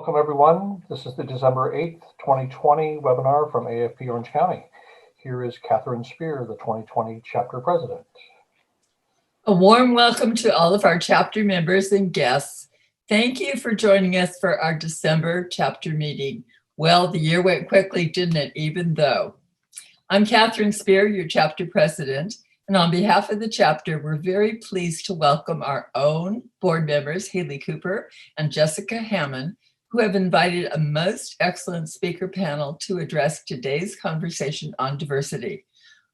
Welcome, everyone. This is the December 8th, 2020 webinar from AFP Orange County. Here is Catherine Spear, the 2020 chapter president. A warm welcome to all of our chapter members and guests. Thank you for joining us for our December chapter meeting. Well, the year went quickly, didn't it, even though? I'm Catherine Spear, your chapter president, and on behalf of the chapter, we're very pleased to welcome our own board members, Haley Cooper and Jessica Hammond, who have invited a most excellent speaker panel to address today's conversation on diversity.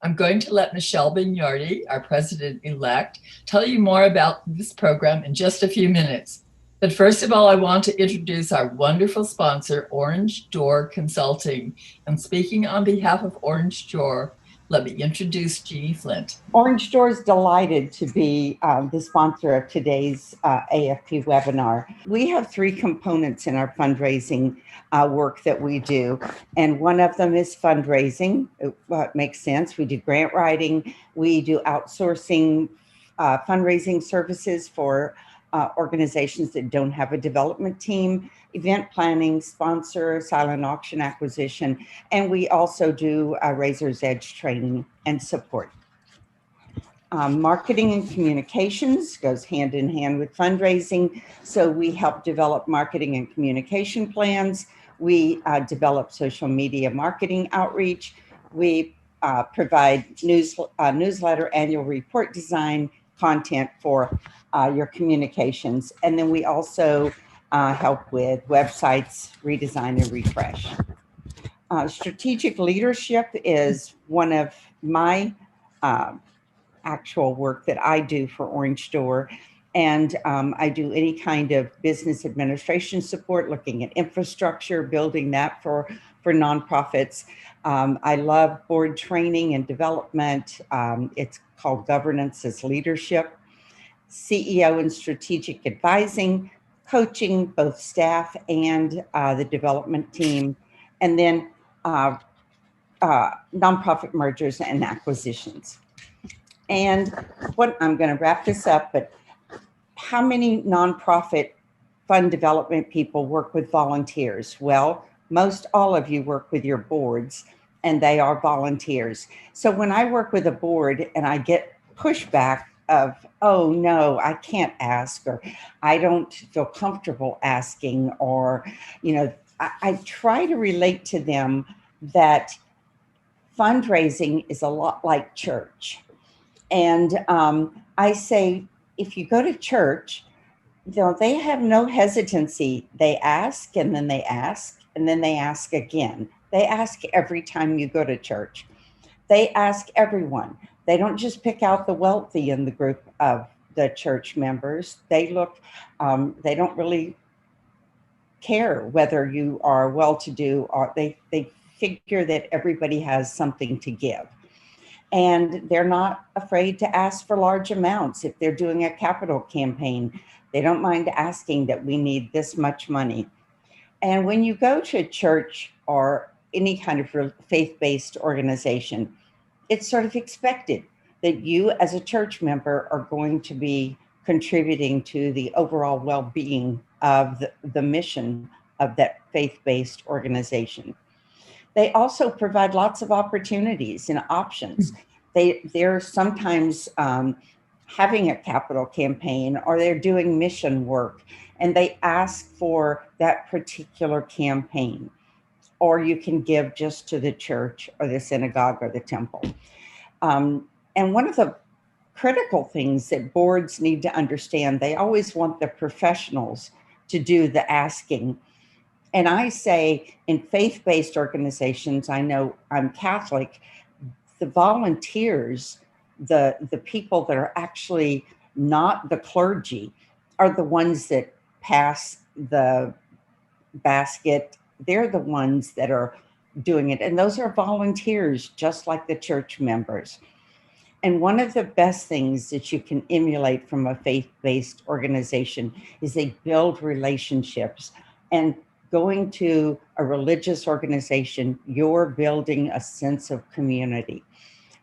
I'm going to let Michelle Bignardi, our president-elect, tell you more about this program in just a few minutes. But first of all, I want to introduce our wonderful sponsor, Orange Door Consulting. And speaking on behalf of Orange Door, let me introduce Jeannie Flint. Orange Door is delighted to be the sponsor of today's AFP webinar. We have three components in our fundraising work that we do, and one of them is fundraising. It makes sense. We do grant writing, we do outsourcing fundraising services for organizations that don't have a development team, event planning, sponsor, silent auction acquisition, and we also do Razor's Edge training and support. Marketing and communications goes hand in hand with fundraising, so we help develop marketing and communication plans. We develop social media marketing outreach. We provide newsletter, annual report design, content for your communications. And then we also help with websites, redesign and refresh. Strategic leadership is one of my actual work that I do for Orange Door. And I do any kind of business administration support, looking at infrastructure, building that for nonprofits. I love board training and development. It's called governance as leadership. CEO and strategic advising, coaching both staff and the development team, and then nonprofit mergers and acquisitions. And what I'm going to wrap this up, but how many nonprofit fund development people work with volunteers? Well, most all of you work with your boards, and they are volunteers. So when I work with a board and I get pushback of, oh no, I can't ask, or I don't feel comfortable asking, or, you know, I try to relate to them that fundraising is a lot like church. And I say, if you go to church, you know, they have no hesitancy. They ask, and then they ask, and then they ask again. They ask every time you go to church. They ask everyone. They don't just pick out the wealthy in the group of the church members. They look, they don't really care whether you are well-to-do, or they figure that everybody has something to give. And they're not afraid to ask for large amounts. If they're doing a capital campaign, they don't mind asking that we need this much money. And when you go to a church or any kind of faith-based organization, it's sort of expected that you as a church member are going to be contributing to the overall well-being of the mission of that faith-based organization. They also provide lots of opportunities and options. They're sometimes having a capital campaign, or they're doing mission work, and they ask for that particular campaign. Or you can give just to the church or the synagogue or the temple. And one of the critical things that boards need to understand, they always want the professionals to do the asking. And I say in faith-based organizations, I know I'm Catholic, the volunteers, the people that are actually not the clergy, are the ones that pass the basket. They're the ones that are doing it. And those are volunteers, just like the church members. And one of the best things that you can emulate from a faith-based organization is they build relationships. And going to a religious organization, you're building a sense of community.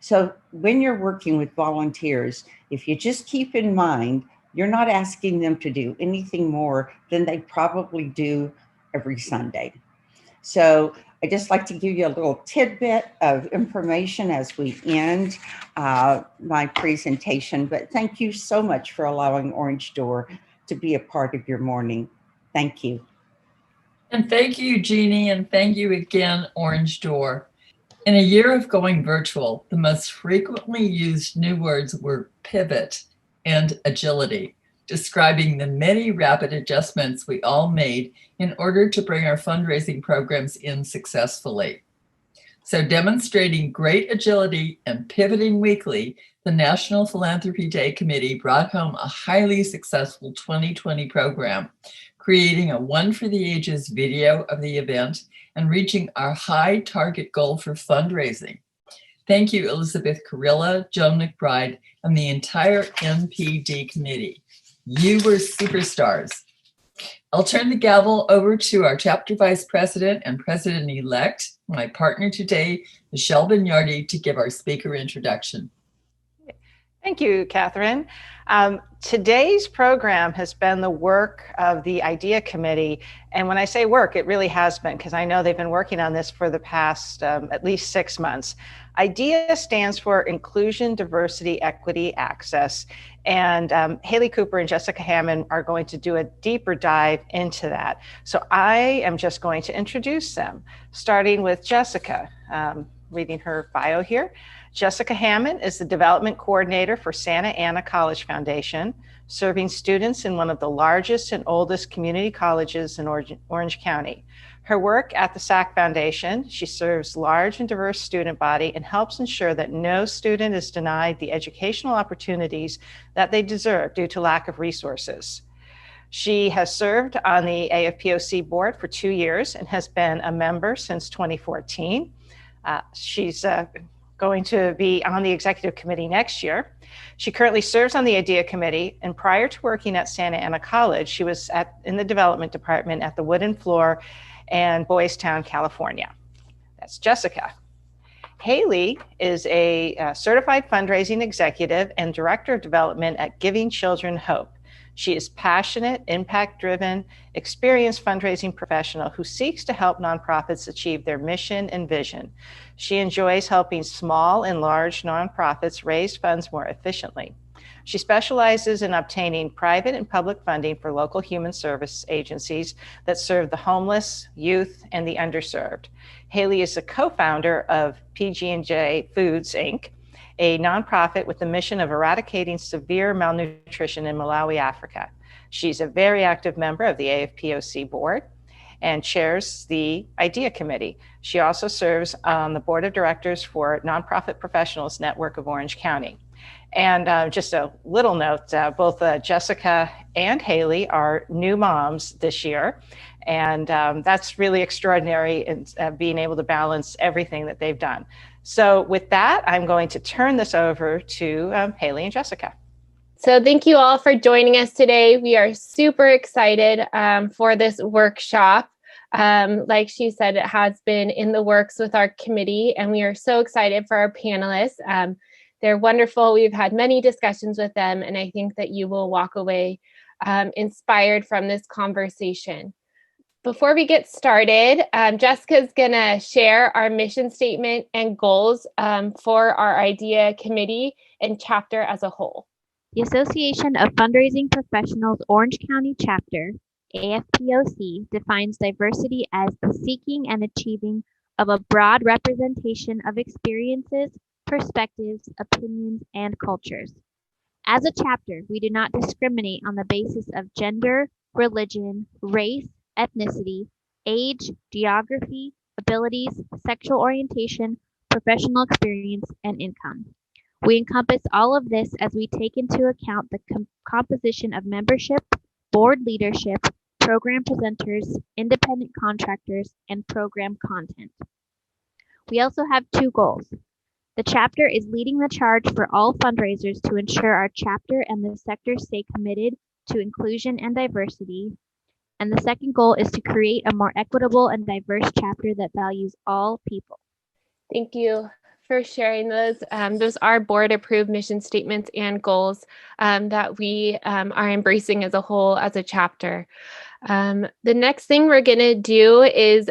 So when you're working with volunteers, if you just keep in mind, you're not asking them to do anything more than they probably do every Sunday. So I'd just like to give you a little tidbit of information as we end my presentation, but thank you so much for allowing Orange Door to be a part of your morning. Thank you. And thank you, Jeannie, and thank you again, Orange Door. In a year of going virtual, the most frequently used new words were pivot and agility, describing the many rapid adjustments we all made in order to bring our fundraising programs in successfully. So, demonstrating great agility and pivoting weekly, the National Philanthropy Day Committee brought home a highly successful 2020 program, creating a One for the Ages video of the event and reaching our high target goal for fundraising. Thank you, Elizabeth Carrilla, Joan McBride, and the entire NPD committee. You were superstars. I'll turn the gavel over to our chapter vice president and president-elect, my partner today, Michelle Bignardi, to give our speaker introduction. Thank you, Catherine. Today's program has been the work of the IDEA Committee. And when I say work, it really has been, because I know they've been working on this for the past at least 6 months. IDEA stands for Inclusion, Diversity, Equity, Access. And Haley Cooper and Jessica Hammond are going to do a deeper dive into that. So I am just going to introduce them, starting with Jessica, reading her bio here. Jessica Hammond is the development coordinator for Santa Ana College Foundation, serving students in one of the largest and oldest community colleges in Orange County. Her work at the SAC Foundation, she serves large and diverse student body and helps ensure that no student is denied the educational opportunities that they deserve due to lack of resources. She has served on the AFPOC board for 2 years and has been a member since 2014. She's going to be on the executive committee next year. She currently serves on the IDEA committee, and prior to working at Santa Ana College, she was in the development department at the Wooden Floor and Boys Town, California. That's Jessica. Haley is a certified fundraising executive and director of development at Giving Children Hope. She is passionate, impact-driven, experienced fundraising professional who seeks to help nonprofits achieve their mission and vision. She enjoys helping small and large nonprofits raise funds more efficiently. She specializes in obtaining private and public funding for local human service agencies that serve the homeless, youth, and the underserved. Haley is a co-founder of PG&J Foods, Inc., a nonprofit with the mission of eradicating severe malnutrition in Malawi, Africa. She's a very active member of the AFPOC board and chairs the IDEA committee. She also serves on the board of directors for Nonprofit Professionals Network of Orange County. And just a little note, both Jessica and Haley are new moms this year. And that's really extraordinary in being able to balance everything that they've done. So with that, I'm going to turn this over to Haley and Jessica. So thank you all for joining us today. We are super excited for this workshop. Like she said, it has been in the works with our committee, and we are so excited for our panelists. They're wonderful. We've had many discussions with them, and I think that you will walk away inspired from this conversation. Before we get started, Jessica's going to share our mission statement and goals for our IDEA committee and chapter as a whole. The Association of Fundraising Professionals Orange County Chapter, AFPOC, defines diversity as the seeking and achieving of a broad representation of experiences, perspectives, opinions, and cultures. As a chapter, we do not discriminate on the basis of gender, religion, race, ethnicity, age, geography, abilities, sexual orientation, professional experience, and income. We encompass all of this as we take into account the composition of membership, board leadership, program presenters, independent contractors, and program content. We also have 2 goals. The chapter is leading the charge for all fundraisers to ensure our chapter and the sector stay committed to inclusion and diversity. And the second goal is to create a more equitable and diverse chapter that values all people. Thank you for sharing those. Those are board approved mission statements and goals that we are embracing as a whole, as a chapter. The next thing we're going to do is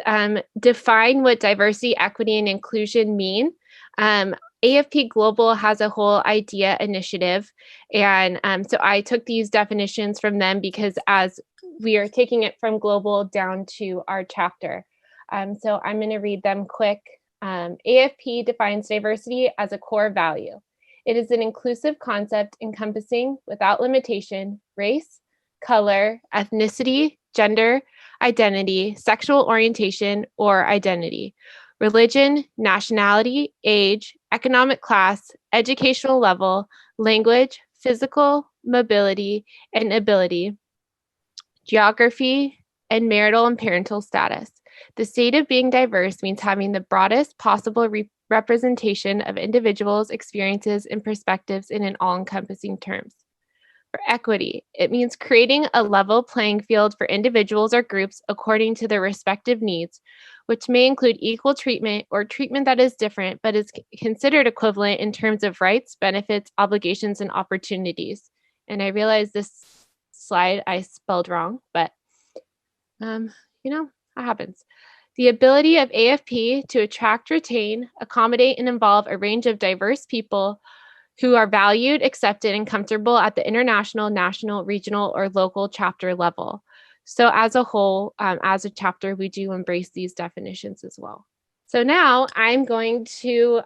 define what diversity, equity, and inclusion mean. AFP Global has a whole idea initiative, and so I took these definitions from them because as we are taking it from global down to our chapter. So I'm going to read them quick. AFP defines diversity as a core value. It is an inclusive concept encompassing, without limitation, race, color, ethnicity, gender, identity, sexual orientation, or identity, religion, nationality, age, economic class, educational level, language, physical mobility and ability, geography, and marital and parental status. The state of being diverse means having the broadest possible representation of individuals' experiences and perspectives in an all-encompassing terms. For equity, it means creating a level playing field for individuals or groups according to their respective needs, which may include equal treatment or treatment that is different but is considered equivalent in terms of rights, benefits, obligations, and opportunities. And I realize this slide I spelled wrong, but that happens. The ability of AFP to attract, retain, accommodate, and involve a range of diverse people who are valued, accepted, and comfortable at the international, national, regional, or local chapter level. So as a whole, as a chapter, we do embrace these definitions as well. So now I'm going to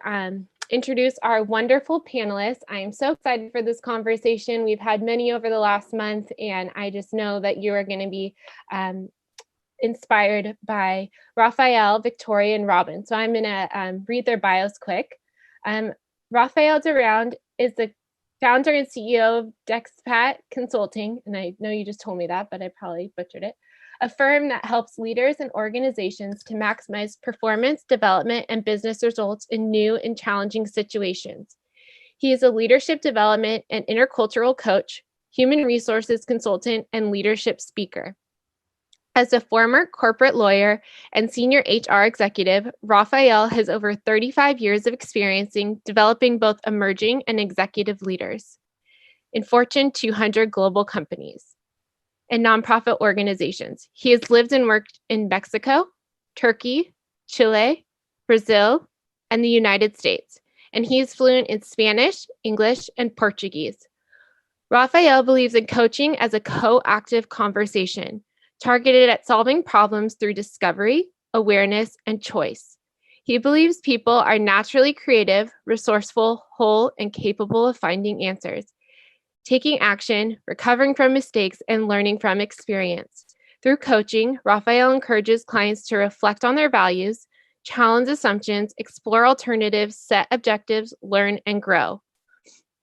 introduce our wonderful panelists. I am so excited for this conversation. We've had many over the last month, and I just know that you are going to be inspired by Raphael, Victoria, and Robin. So I'm going to read their bios quick. Raphael Durand is the founder and CEO of Dexpat Consulting, and I know you just told me that, but I probably butchered it, a firm that helps leaders and organizations to maximize performance, development, and business results in new and challenging situations. He is a leadership development and intercultural coach, human resources consultant, and leadership speaker. As a former corporate lawyer and senior HR executive, Raphael has over 35 years of experience in developing both emerging and executive leaders in Fortune 200 global companies and nonprofit organizations. He has lived and worked in Mexico, Turkey, Chile, Brazil, and the United States, and he is fluent in Spanish, English, and Portuguese. Raphael believes in coaching as a co-active conversation, targeted at solving problems through discovery, awareness, and choice. He believes people are naturally creative, resourceful, whole, and capable of finding answers, taking action, recovering from mistakes, and learning from experience. Through coaching, Raphael encourages clients to reflect on their values, challenge assumptions, explore alternatives, set objectives, learn, and grow.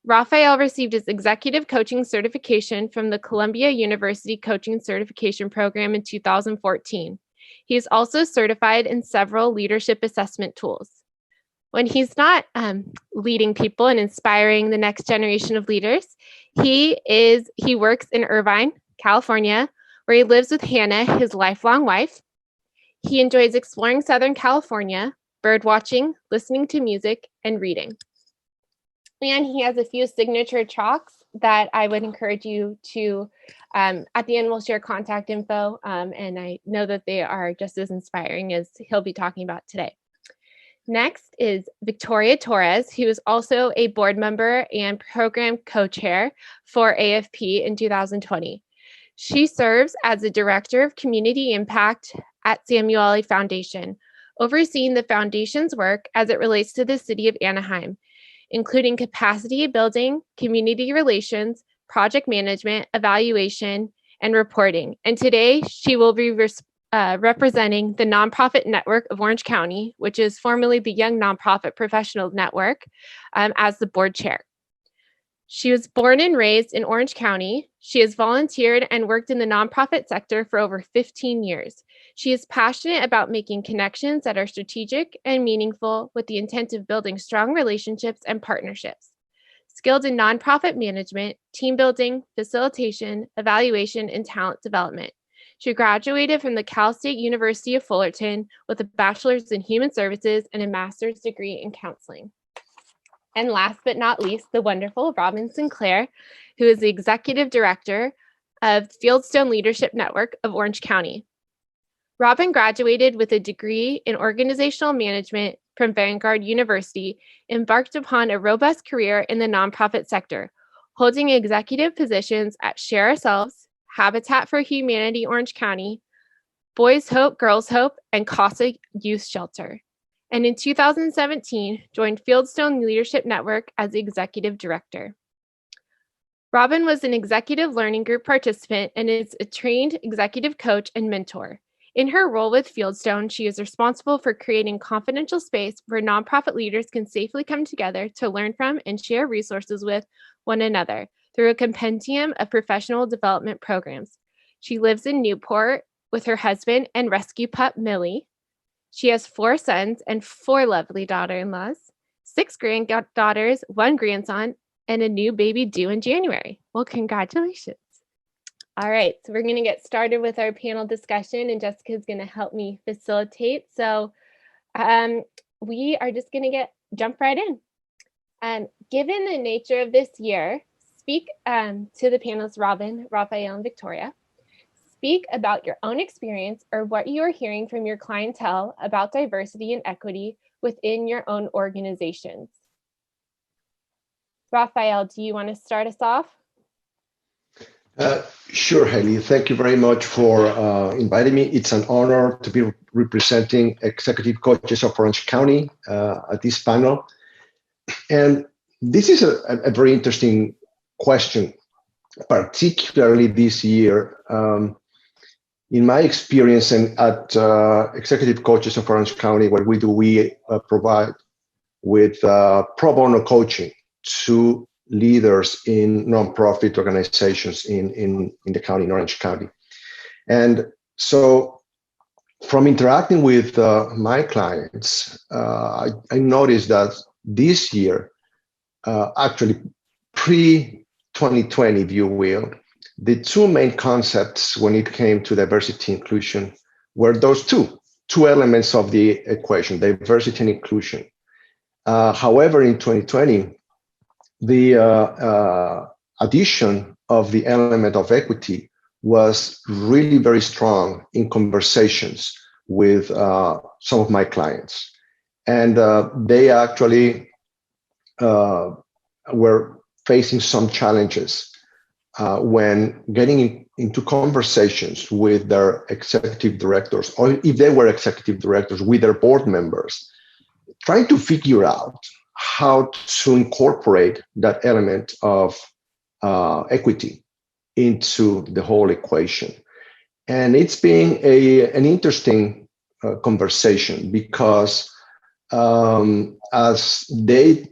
Raphael received his executive coaching certification from the Columbia University Coaching Certification Program in 2014. He is also certified in several leadership assessment tools. When he's not leading people and inspiring the next generation of leaders, he works in Irvine, California, where he lives with Hannah, his lifelong wife. He enjoys exploring Southern California, bird watching, listening to music, and reading. And he has a few signature chalks that I would encourage you to, at the end, we'll share contact info. And I know that they are just as inspiring as he'll be talking about today. Next is Victoria Torres, who is also a board member and program co-chair for AFP in 2020. She serves as the Director of Community Impact at Samueli Foundation, overseeing the foundation's work as it relates to the city of Anaheim, including capacity building, community relations, project management, evaluation, and reporting. And today she will be representing the nonprofit network of Orange County, which is formerly the Young Nonprofit Professional Network, as the board chair. She was born and raised in Orange County. She has volunteered and worked in the nonprofit sector for over 15 years. She is passionate about making connections that are strategic and meaningful with the intent of building strong relationships and partnerships. Skilled in nonprofit management, team building, facilitation, evaluation, and talent development. She graduated from the Cal State University of Fullerton with a bachelor's in human services and a master's degree in counseling. And last but not least, the wonderful Robin Sinclair, who is the executive director of Fieldstone Leadership Network of Orange County. Robin graduated with a degree in organizational management from Vanguard University, embarked upon a robust career in the nonprofit sector, holding executive positions at Share Ourselves, Habitat for Humanity Orange County, Boys Hope, Girls Hope, and CASA Youth Shelter. And in 2017, joined Fieldstone Leadership Network as the executive director. Robin was an executive learning group participant and is a trained executive coach and mentor. In her role with Fieldstone, she is responsible for creating confidential space where nonprofit leaders can safely come together to learn from and share resources with one another through a compendium of professional development programs. She lives in Newport with her husband and rescue pup, Millie. She has 4 sons and 4 lovely daughter-in-laws, 6 granddaughters, 1 grandson, and a new baby due in January. Well, congratulations. All right, so we're going to get started with our panel discussion, and Jessica's going to help me facilitate. So we are just going to jump right in. Given the nature of this year, speak to the panelists, Robin, Raphael, and Victoria. Speak about your own experience or what you are hearing from your clientele about diversity and equity within your own organizations. Raphael, do you want to start us off? Sure, Haley. Thank you very much for inviting me. It's an honor to be representing executive coaches of Orange County at this panel. And this is a very interesting question, particularly this year. In my experience and at executive coaches of Orange County, what we do, we provide with pro bono coaching to leaders in nonprofit organizations in the county, in Orange County. And so from interacting with my clients, I noticed that this year, actually pre-2020, if you will, the 2 main concepts when it came to diversity and inclusion were those two elements of the equation, diversity and inclusion. However, in 2020, the addition of the element of equity was really very strong in conversations with some of my clients. And they actually were facing some challenges when getting into conversations with their executive directors, or if they were executive directors, with their board members, trying to figure out how to incorporate that element of equity into the whole equation. And it's been an interesting conversation because as they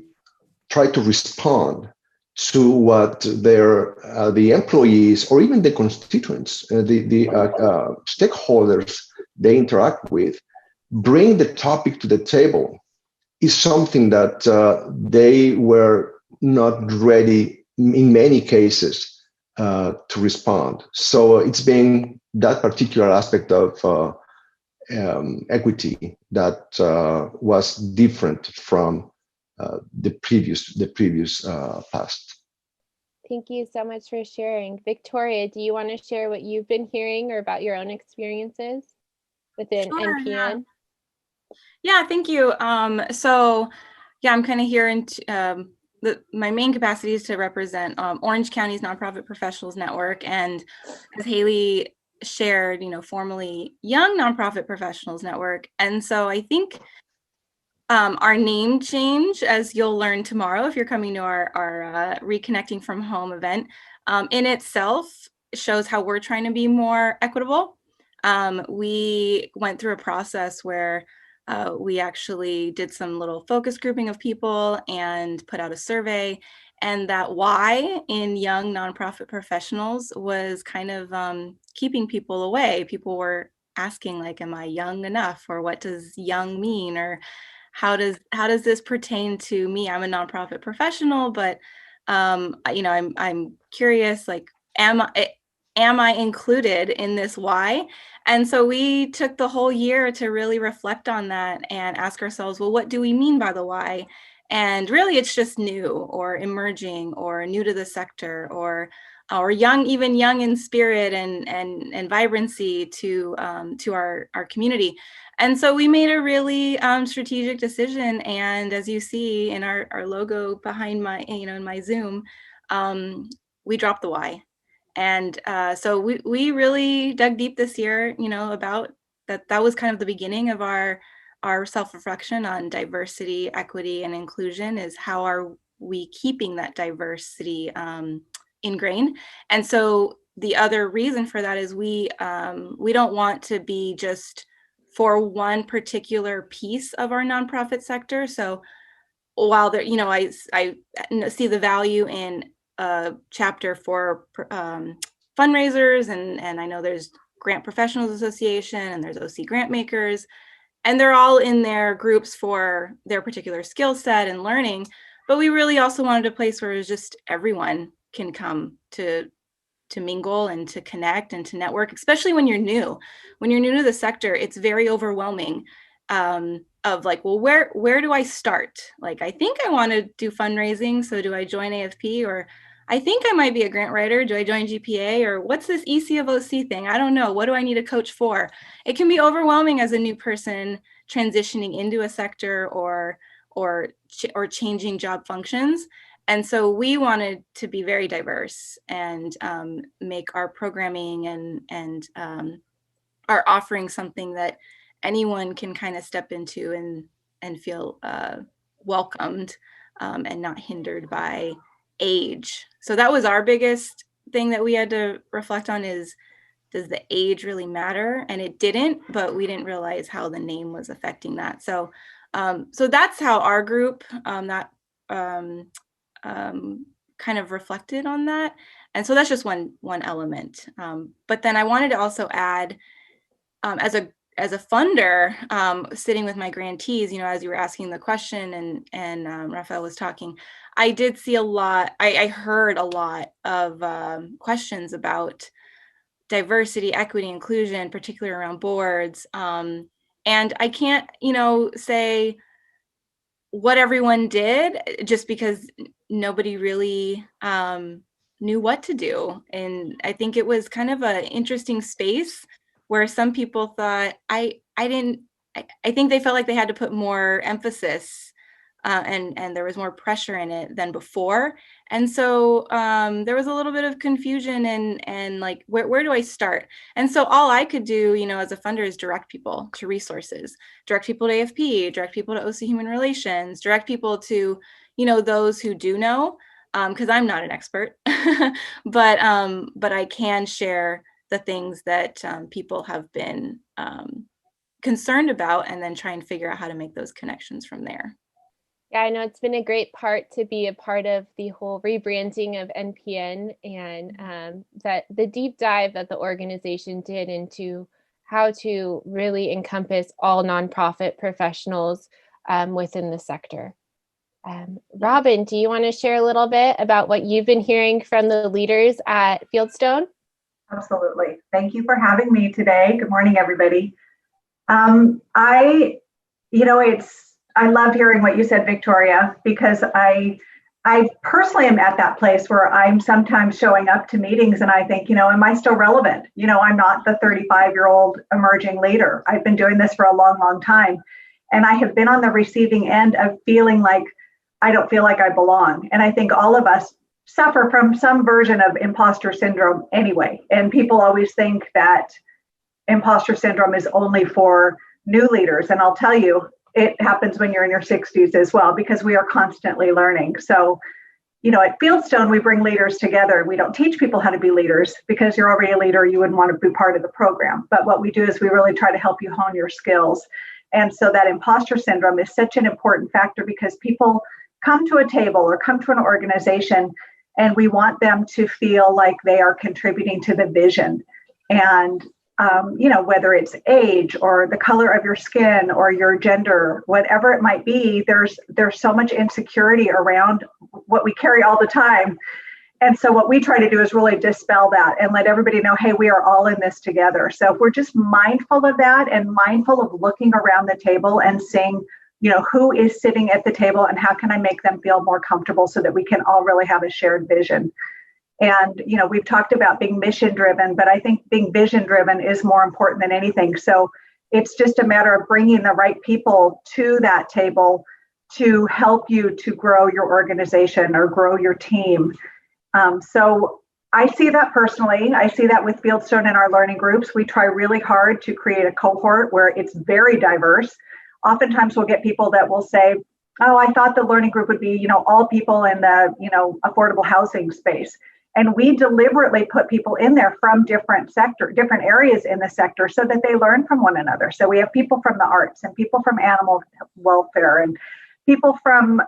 try to respond to what the employees or even the constituents, the stakeholders they interact with, bring the topic to the table, is something that they were not ready in many cases to respond. So it's been that particular aspect of equity that was different from the previous past. Thank you so much for sharing. Victoria, do you want to share what you've been hearing or about your own experiences within NPN? Yeah, thank you. So yeah, I'm kind of here in my main capacity is to represent Orange County's Nonprofit Professionals Network, and as Haley shared, formerly Young Nonprofit Professionals Network. And so I think our name change, as you'll learn tomorrow if you're coming to our Reconnecting from Home event, in itself shows how we're trying to be more equitable. We went through a process where we actually did some little focus grouping of people and put out a survey, and that why in young nonprofit professionals was kind of keeping people away. People were asking, like, am I young enough, or what does young mean, or how does this pertain to me? I'm a nonprofit professional, but I'm curious, like, am I included in this why? And so we took the whole year to really reflect on that and ask ourselves, well, what do we mean by the why? And really, it's just new or emerging or new to the sector or or young, even young in spirit and vibrancy to our community. And so we made a really strategic decision. And as you see in our logo behind my, in my Zoom, we dropped the Y. And so we really dug deep this year, about that was kind of the beginning of our self-reflection on diversity, equity, and inclusion. Is how are we keeping that diversity ingrained? And so the other reason for that is we don't want to be just for one particular piece of our nonprofit sector. So while there, I see the value in a chapter for fundraisers, and I know there's Grant Professionals Association and there's OC grant makers, and they're all in their groups for their particular skill set and learning. But we really also wanted a place where it was just everyone can come to mingle and to connect and to network, especially when you're new. When you're new to the sector, it's very overwhelming of like, well, where do I start? Like, I think I want to do fundraising, so do I join AFP? Or I think I might be a grant writer, do I join GPA? Or what's this EC of OC thing? I don't know. What do I need a coach for? It can be overwhelming as a new person transitioning into a sector or changing job functions. And so we wanted to be very diverse and make our programming and our offering something that anyone can kind of step into and feel welcomed and not hindered by age. So that was our biggest thing that we had to reflect on is, does the age really matter? And it didn't, but we didn't realize how the name was affecting that. So so that's how our group kind of reflected on that. And so that's just one element. But then I wanted to also add, as a funder, sitting with my grantees, as you were asking the question and Raphael was talking, I did see a lot, I heard a lot of questions about diversity, equity, inclusion, particularly around boards. And I can't, say what everyone did just because nobody really knew what to do. And I think it was kind of an interesting space where some people thought, I think they felt like they had to put more emphasis and there was more pressure in it than before. And so there was a little bit of confusion and like, where do I start? And so all I could do, as a funder is direct people to resources, direct people to AFP, direct people to OC Human Relations, direct people to, those who do know, because I'm not an expert, but I can share the things that people have been concerned about and then try and figure out how to make those connections from there. Yeah, I know it's been a great part to be a part of the whole rebranding of NPN and that the deep dive that the organization did into how to really encompass all nonprofit professionals within the sector. Robin, do you want to share a little bit about what you've been hearing from the leaders at Fieldstone? Absolutely. Thank you for having me today. Good morning, everybody. I loved hearing what you said, Victoria, because I personally am at that place where I'm sometimes showing up to meetings and I think, am I still relevant? I'm not the 35-year-old emerging leader. I've been doing this for a long, long time. And I have been on the receiving end of feeling like I don't feel like I belong. And I think all of us suffer from some version of imposter syndrome anyway. And people always think that imposter syndrome is only for new leaders. And I'll tell you, it happens when you're in your 60s as well, because we are constantly learning. So, at Fieldstone, we bring leaders together. We don't teach people how to be leaders because you're already a leader. You wouldn't want to be part of the program. But what we do is we really try to help you hone your skills. And so that imposter syndrome is such an important factor because people come to a table or come to an organization and we want them to feel like they are contributing to the vision. And whether it's age or the color of your skin or your gender, whatever it might be, there's so much insecurity around what we carry all the time. And so what we try to do is really dispel that and let everybody know, hey, we are all in this together. So if we're just mindful of that and mindful of looking around the table and seeing, who is sitting at the table and how can I make them feel more comfortable so that we can all really have a shared vision. And, we've talked about being mission driven, but I think being vision driven is more important than anything. So it's just a matter of bringing the right people to that table to help you to grow your organization or grow your team. So I see that personally. I see that with Fieldstone in our learning groups. We try really hard to create a cohort where it's very diverse. Oftentimes we'll get people that will say, oh, I thought the learning group would be, all people in the, affordable housing space. And we deliberately put people in there from different areas in the sector so that they learn from one another. So we have people from the arts and people from animal welfare and people from,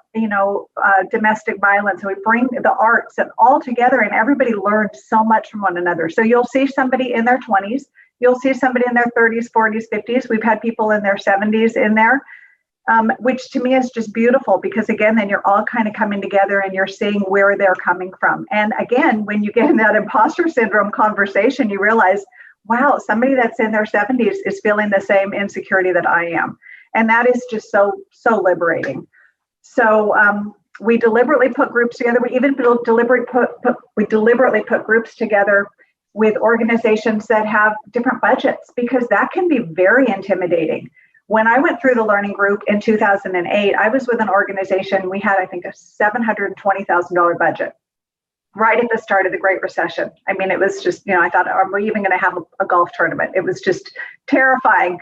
domestic violence. And we bring the arts and all together, and everybody learns so much from one another. So you'll see somebody in their 20s, you'll see somebody in their 30s, 40s, 50s. We've had people in their 70s in there. Which to me is just beautiful, because again, then you're all kind of coming together and you're seeing where they're coming from. And again, when you get in that imposter syndrome conversation, you realize, wow, somebody that's in their 70s is feeling the same insecurity that I am. And that is just so liberating. So we deliberately put groups together. We even deliberately put groups together with organizations that have different budgets, because that can be very intimidating. When I went through the learning group in 2008, I was with an organization. We had, I think, a $720,000 budget right at the start of the Great Recession. I mean, it was just, I thought, are we even going to have a golf tournament? It was just terrifying.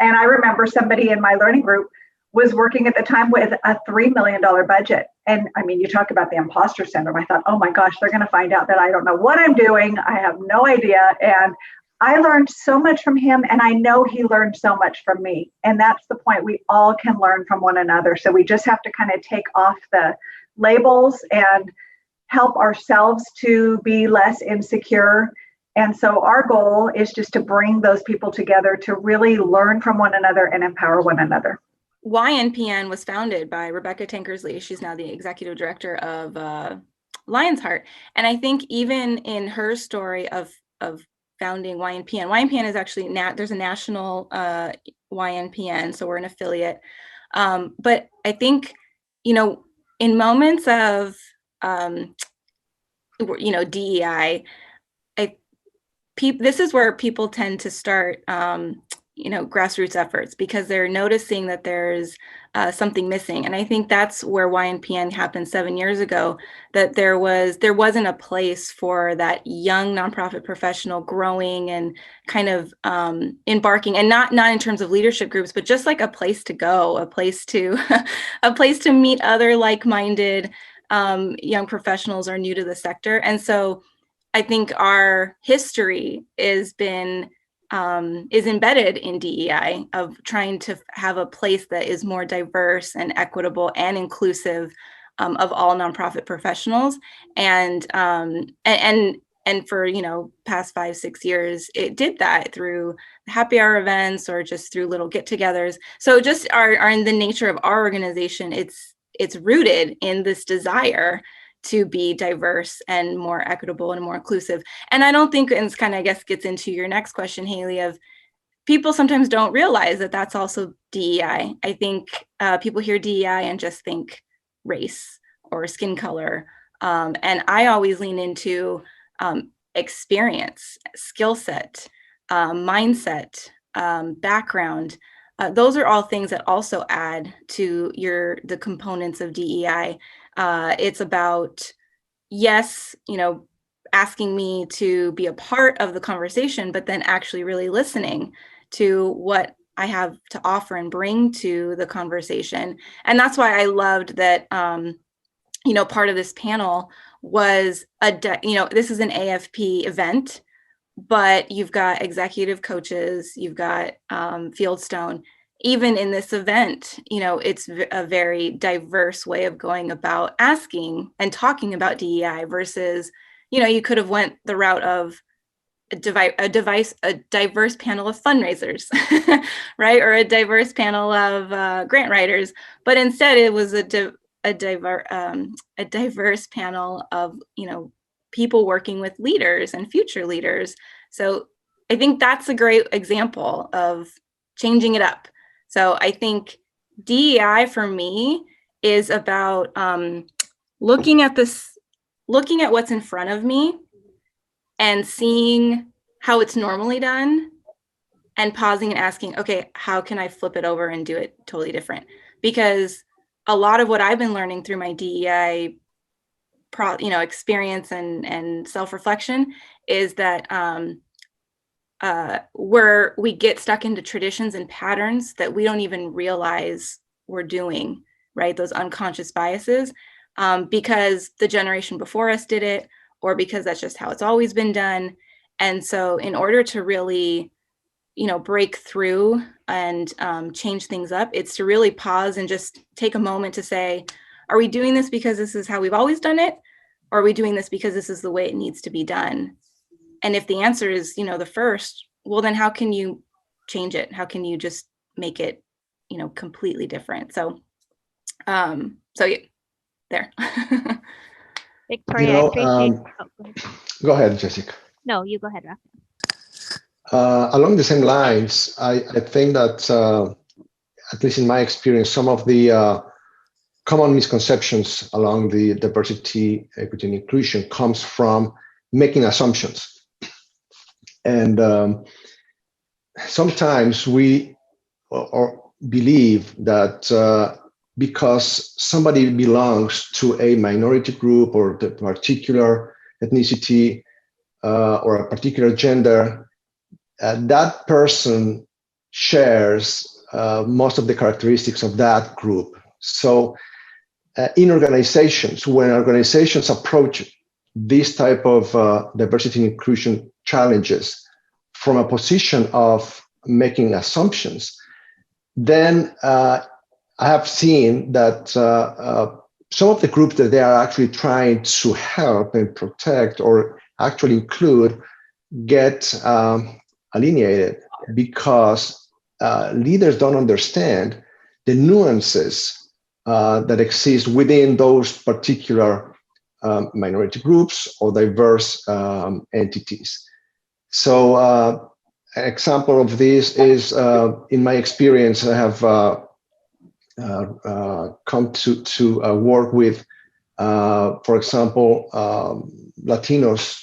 And I remember somebody in my learning group was working at the time with a $3 million budget. And I mean, you talk about the imposter syndrome. I thought, oh my gosh, they're going to find out that I don't know what I'm doing. I have no idea. And I learned so much from him, and I know he learned so much from me. And that's the point. We all can learn from one another. So we just have to kind of take off the labels and help ourselves to be less insecure. And so our goal is just to bring those people together to really learn from one another and empower one another. YNPN was founded by Rebecca Tankersley. She's now the executive director of Lion's Heart. And I think even in her story of founding YNPN is actually, there's a national YNPN, so we're an affiliate. But I think, in moments of, DEI, this is where people tend to start, grassroots efforts, because they're noticing that there's something missing. And I think that's where YNPN happened 7 years ago, that there wasn't a place for that young nonprofit professional growing and kind of embarking, and not in terms of leadership groups, but just like a place to go, a place to meet other like-minded young professionals or new to the sector. And so I think our history is embedded in DEI, of trying to have a place that is more diverse and equitable and inclusive of all nonprofit professionals. And for past 5-6 years, it did that through happy hour events or just through little get-togethers. So just are in the nature of our organization, it's rooted in this desire to be diverse and more equitable and more inclusive. And I don't think, and it's kind of, I guess, gets into your next question, Haley, of people sometimes don't realize that that's also DEI. I think people hear DEI and just think race or skin color. And I always lean into experience, skill set, mindset, background. Those are all things that also add to the components of DEI. It's about, yes, asking me to be a part of the conversation, but then actually really listening to what I have to offer and bring to the conversation. And that's why I loved that, part of this panel was this is an AFP event, but you've got executive coaches, you've got Fieldstone. Even in this event, it's a very diverse way of going about asking and talking about DEI versus, you could have went the route of a diverse panel of fundraisers, right? Or a diverse panel of grant writers, but instead it was a diverse panel of, people working with leaders and future leaders. So I think that's a great example of changing it up. So I think DEI for me is about looking at this looking at what's in front of me and seeing how it's normally done and pausing and asking, okay, how can I flip it over and do it totally different? Because a lot of what I've been learning through my DEI experience and self-reflection is that where we get stuck into traditions and patterns that we don't even realize we're doing, right? Those unconscious biases, because the generation before us did it, or because that's just how it's always been done. And so in order to really, break through and change things up, it's to really pause and just take a moment to say, are we doing this because this is how we've always done it? Or are we doing this because this is the way it needs to be done? And if the answer is, the first, well, then how can you change it? How can you just make it, completely different? So, yeah, there. Victoria, I appreciate. Go ahead, Jessica. No, you go ahead, Rafa. Along the same lines, I think that, at least in my experience, some of the common misconceptions along the diversity, equity, and inclusion comes from making assumptions. And sometimes we believe that because somebody belongs to a minority group or the particular ethnicity or a particular gender, that person shares most of the characteristics of that group. So in organizations, when organizations approach this type of diversity and inclusion challenges from a position of making assumptions, then I have seen that some of the groups that they are actually trying to help and protect or actually include get alienated because leaders don't understand the nuances that exist within those particular minority groups or diverse entities. So an example of this is, in my experience, I have come to work with, for example, Latinos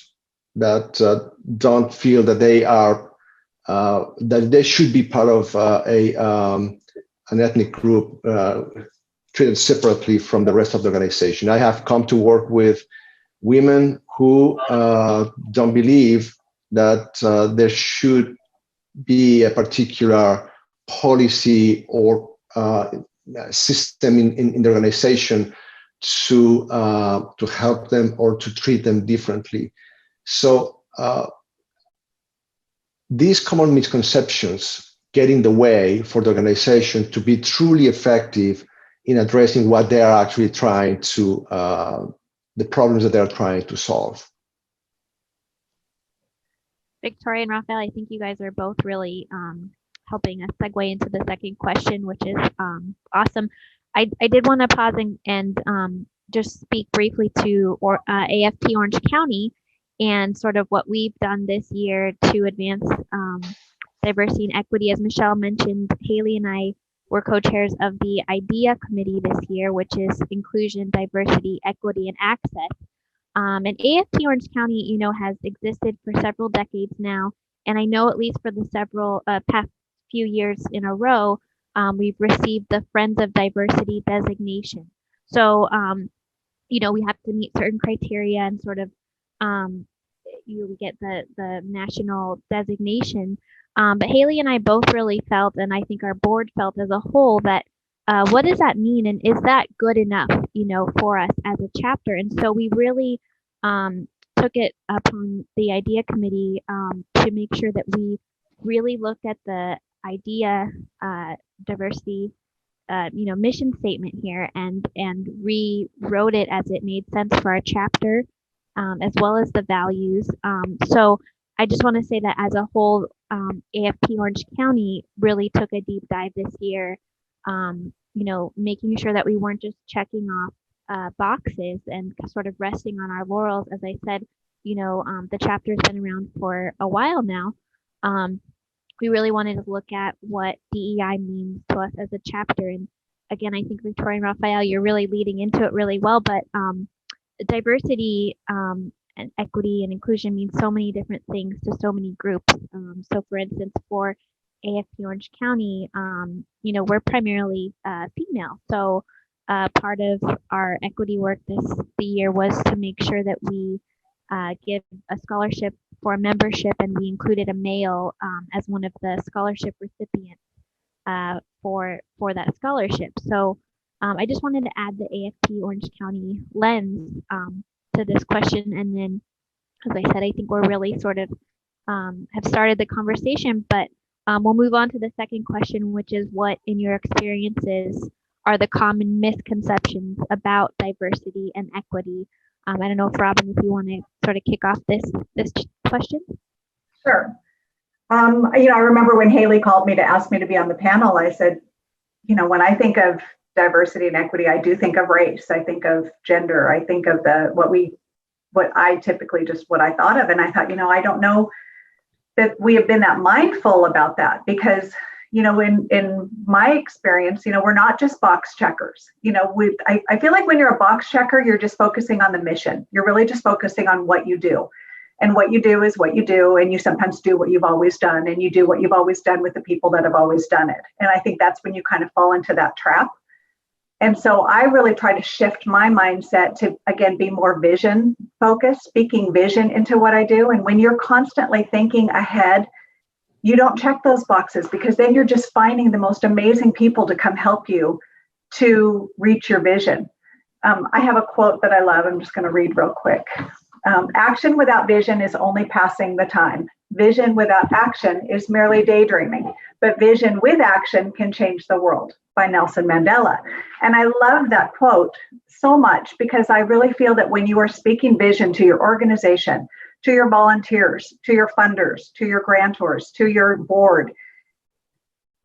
that don't feel that they are that they should be part of an ethnic group treated separately from the rest of the organization. I have come to work with women who don't believe that there should be a particular policy or system in the organization to help them or to treat them differently. So these common misconceptions get in the way for the organization to be truly effective in addressing what they are actually trying to, the problems that they're trying to solve. Victoria and Raphael, I think you guys are both really helping us segue into the second question, which is awesome. I did want to pause and just speak briefly to AFP Orange County and sort of what we've done this year to advance diversity and equity. As Michelle mentioned, Haley and I were co-chairs of the IDEA committee this year, which is Inclusion, Diversity, Equity, and Access. And AFP Orange County, has existed for several decades now. And I know at least for the several past few years in a row, we've received the Friends of Diversity designation. So, we have to meet certain criteria and sort of, we get the national designation. But Haley and I both really felt, and I think our board felt as a whole, that what does that mean? And is that good enough, for us as a chapter? And so we really took it upon the IDEA committee to make sure that we really looked at the IDEA diversity, mission statement here and rewrote it as it made sense for our chapter, as well as the values. So I just want to say that as a whole, AFP Orange County really took a deep dive this year, making sure that we weren't just checking off boxes and sort of resting on our laurels. As I said, the chapter's been around for a while now. We really wanted to look at what DEI means to us as a chapter. And again, I think Victoria and Raphael, you're really leading into it really well. But diversity and equity and inclusion means so many different things to so many groups. So, for instance, for AFP Orange County, we're primarily female. So, part of our equity work the year was to make sure that we give a scholarship for a membership, and we included a male as one of the scholarship recipients for that scholarship. So I just wanted to add the AFP Orange County lens to this question. And then, as I said, I think we're really sort of have started the conversation, but we'll move on to the second question, which is what, in your experiences, are the common misconceptions about diversity and equity? I don't know if Robin, if you want to sort of kick off this question. Sure. I remember when Haley called me to ask me to be on the panel, I said, when I think of diversity and equity, I do think of race. I think of gender. I think of what I thought of. And I thought, I don't know that we have been that mindful about that because, in my experience, we're not just box checkers. I feel like when you're a box checker, you're just focusing on the mission. You're really just focusing on what you do. And what you do is what you do. And you sometimes do what you've always done. And you do what you've always done with the people that have always done it. And I think that's when you kind of fall into that trap. And so I really try to shift my mindset to, again, be more vision focused, speaking vision into what I do. And when you're constantly thinking ahead, you don't check those boxes because then you're just finding the most amazing people to come help you to reach your vision. I have a quote that I love. I'm just going to read real quick. Action without vision is only passing the time. Vision without action is merely daydreaming, but vision with action can change the world, by Nelson Mandela. And I love that quote so much because I really feel that when you are speaking vision to your organization, to your volunteers, to your funders, to your grantors, to your board,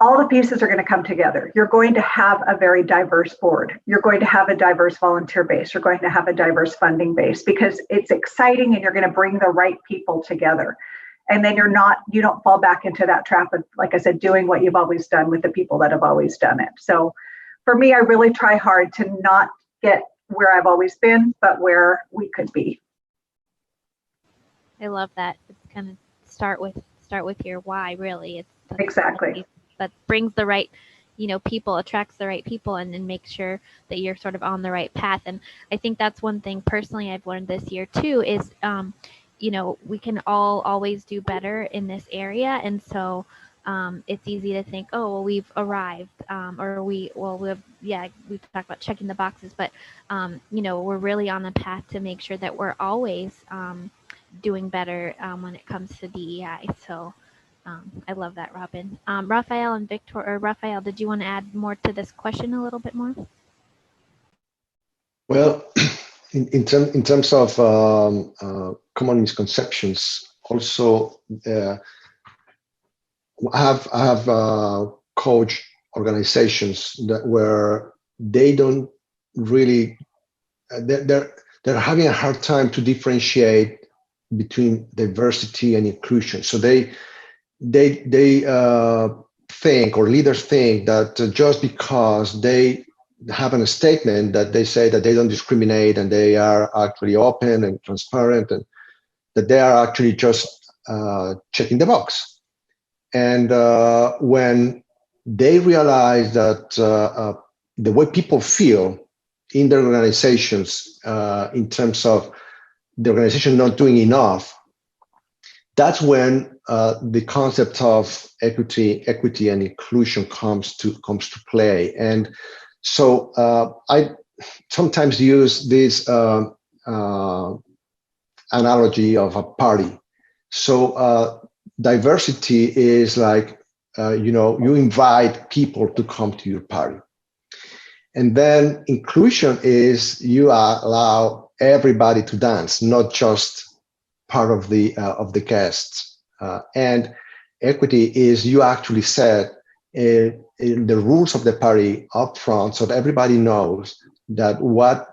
all the pieces are going to come together. You're going to have a very diverse board. You're going to have a diverse volunteer base. You're going to have a diverse funding base because it's exciting and you're going to bring the right people together. And then you don't fall back into that trap of, like I said, doing what you've always done with the people that have always done it. So for me, I really try hard to not get where I've always been, but where we could be. I love that. It's kind of start with your why, really. It's exactly. That brings the right, people, attracts the right people, and then makes sure that you're sort of on the right path. And I think that's one thing personally I've learned this year too is, we can all always do better in this area. And so it's easy to think, oh, well, we've arrived, or we've talked about checking the boxes, but, we're really on the path to make sure that we're always doing better when it comes to DEI. So I love that, Robin. Raphael and Victor, or Raphael, did you want to add more to this question a little bit more? Well, in terms of common misconceptions, also I have coached organizations where they don't really they're having a hard time to differentiate between diversity and inclusion. So they think, or leaders think, that just because they have a statement that they say that they don't discriminate and they are actually open and transparent, and that they are actually just checking the box. And when they realize that the way people feel in their organizations in terms of the organization not doing enough, that's when the concept of equity and inclusion comes to play. And so I sometimes use this analogy of a party. So diversity is like, you invite people to come to your party. And then inclusion is you allow everybody to dance, not just part of the guests. And equity is you actually set in the rules of the party up front so that everybody knows that what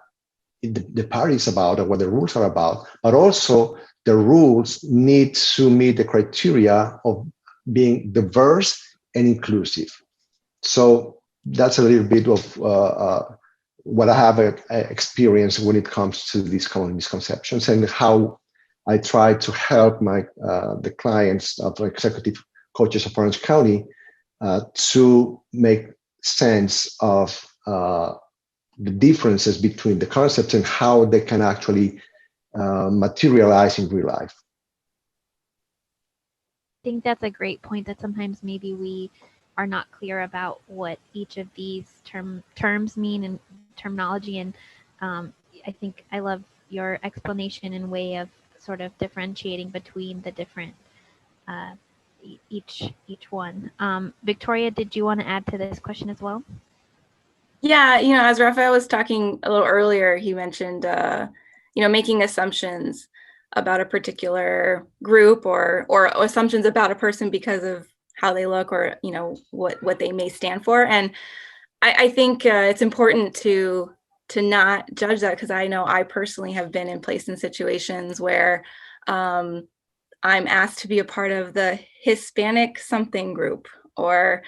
the party is about and what the rules are about, but also the rules need to meet the criteria of being diverse and inclusive. So that's a little bit of what I have experienced when it comes to these common misconceptions, and how I try to help the clients of executive coaches of Orange County to make sense of the differences between the concepts and how they can actually materialize in real life. I think that's a great point, that sometimes maybe we are not clear about what each of these terms mean and terminology. And I think I love your explanation and way of sort of differentiating between the different each one. Victoria, did you want to add to this question as well? Yeah, as Rafael was talking a little earlier, he mentioned, making assumptions about a particular group or assumptions about a person because of how they look or, what they may stand for. And I think it's important to not judge that, because I know I personally have been placed in situations where I'm asked to be a part of the Hispanic something group, or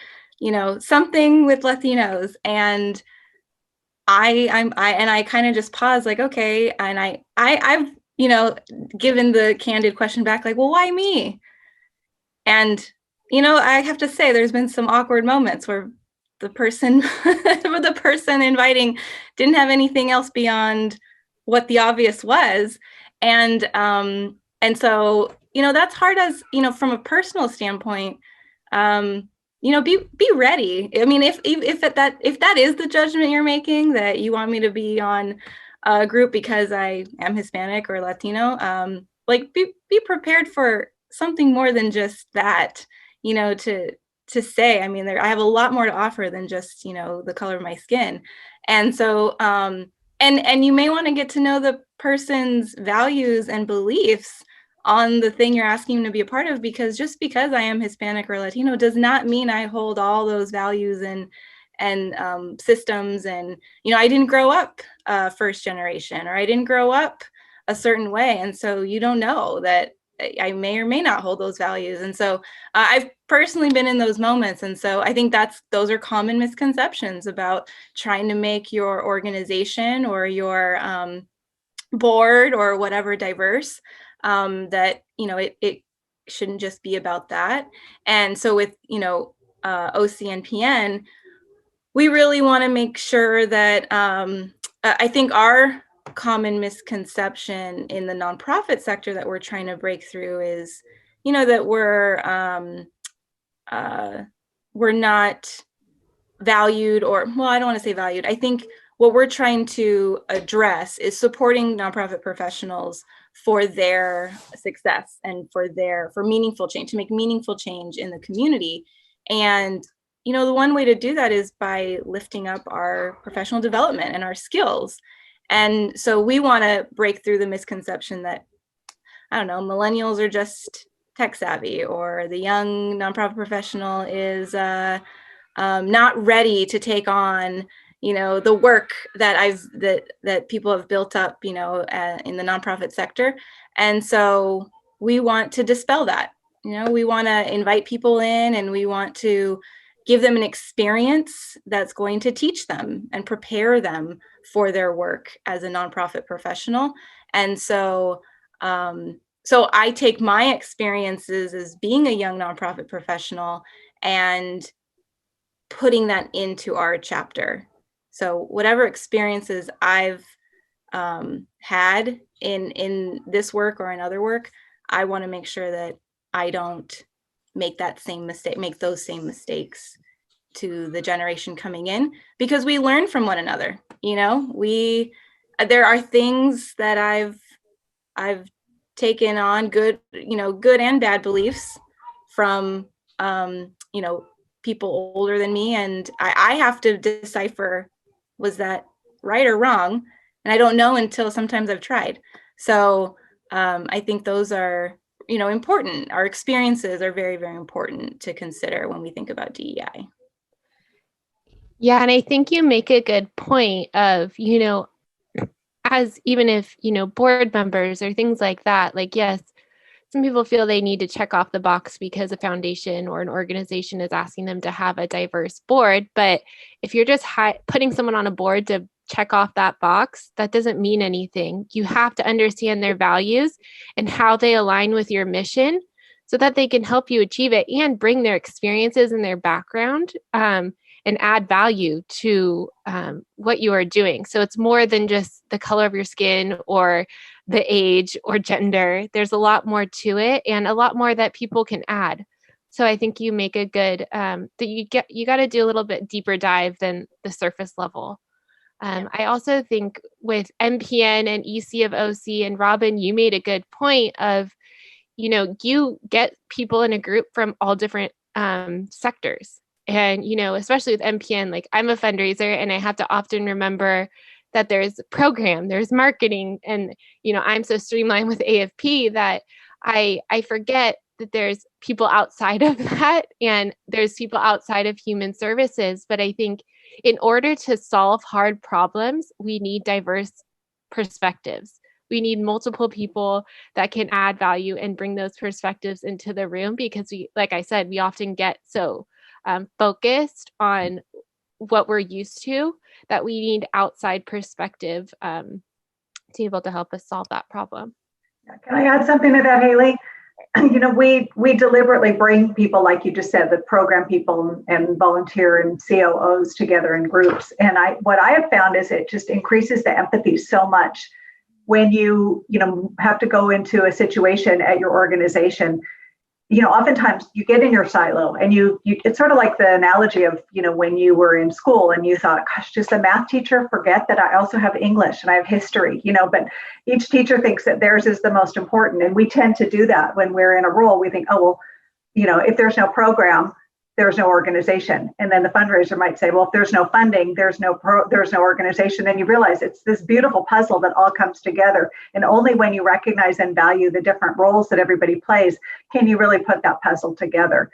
something with Latinos, and I kind of just pause, like, okay, and I've given the candid question back, like, well, why me? And I have to say, there's been some awkward moments where the person inviting didn't have anything else beyond what the obvious was, and so that's hard, as from a personal standpoint. Be ready. I mean, if that is the judgment you're making, that you want me to be on a group because I am Hispanic or Latino, be prepared for something more than just that, to say. I mean, I have a lot more to offer than just, the color of my skin. And so, and you may want to get to know the person's values and beliefs on the thing you're asking them to be a part of, because just because I am Hispanic or Latino does not mean I hold all those values and systems. And, I didn't grow up first generation, or I didn't grow up a certain way. And so you don't know that I may or may not hold those values. And so I've personally been in those moments. And so I think those are common misconceptions about trying to make your organization or your board or whatever diverse, that it shouldn't just be about that. And so with OCNPN, we really want to make sure that I think our common misconception in the nonprofit sector that we're trying to break through is that we're not valued, or, well, I don't want to say valued. I think what we're trying to address is supporting nonprofit professionals for their success and for meaningful change, to make meaningful change in the community. And, the one way to do that is by lifting up our professional development and our skills. And so we want to break through the misconception that, I don't know, millennials are just tech savvy, or the young nonprofit professional is not ready to take on the work that people have built up, in the nonprofit sector. And so we want to dispel that. We want to invite people in, and we want to give them an experience that's going to teach them and prepare them for their work as a nonprofit professional. And so, so I take my experiences as being a young nonprofit professional and putting that into our chapter. So whatever experiences I've had in this work or in other work, I want to make sure that I don't make those same mistakes to the generation coming in, because we learn from one another. There are things that I've taken on, good and bad beliefs from people older than me, and I have to decipher, was that right or wrong? And I don't know until sometimes I've tried. So I think those are important. Our experiences are very, very important to consider when we think about DEI. Yeah, and I think you make a good point of, as even if, board members or things like that, like, yes, some people feel they need to check off the box because a foundation or an organization is asking them to have a diverse board. But if you're just putting someone on a board to check off that box, that doesn't mean anything. You have to understand their values and how they align with your mission so that they can help you achieve it and bring their experiences and their background and add value to what you are doing. So it's more than just the color of your skin or the age or gender. There's a lot more to it and a lot more that people can add. So I think you make a good, that you got to do a little bit deeper dive than the surface level. I also think with MPN and EC of OC and Robin, you made a good point of, you get people in a group from all different sectors. And, especially with MPN, like I'm a fundraiser and I have to often remember that there's a program, there's marketing, and, I'm so streamlined with AFP that I forget that there's people outside of that and there's people outside of human services. But I think in order to solve hard problems, we need diverse perspectives. We need multiple people that can add value and bring those perspectives into the room because we, like I said, we often get so focused on what we're used to that we need outside perspective to be able to help us solve that problem. Can I add something to that, Haley? We deliberately bring people, like you just said, the program people and volunteer and COOs together in groups. And what I have found is it just increases the empathy so much when you have to go into a situation at your organization. Oftentimes you get in your silo and you it's sort of like the analogy of, when you were in school and you thought, gosh, does the math teacher forget that I also have English and I have history, but each teacher thinks that theirs is the most important. And we tend to do that when we're in a role. We think, oh, well, if there's no program, there's no organization. And then the fundraiser might say, well, if there's no funding, there's no organization. Then you realize it's this beautiful puzzle that all comes together. And only when you recognize and value the different roles that everybody plays, can you really put that puzzle together.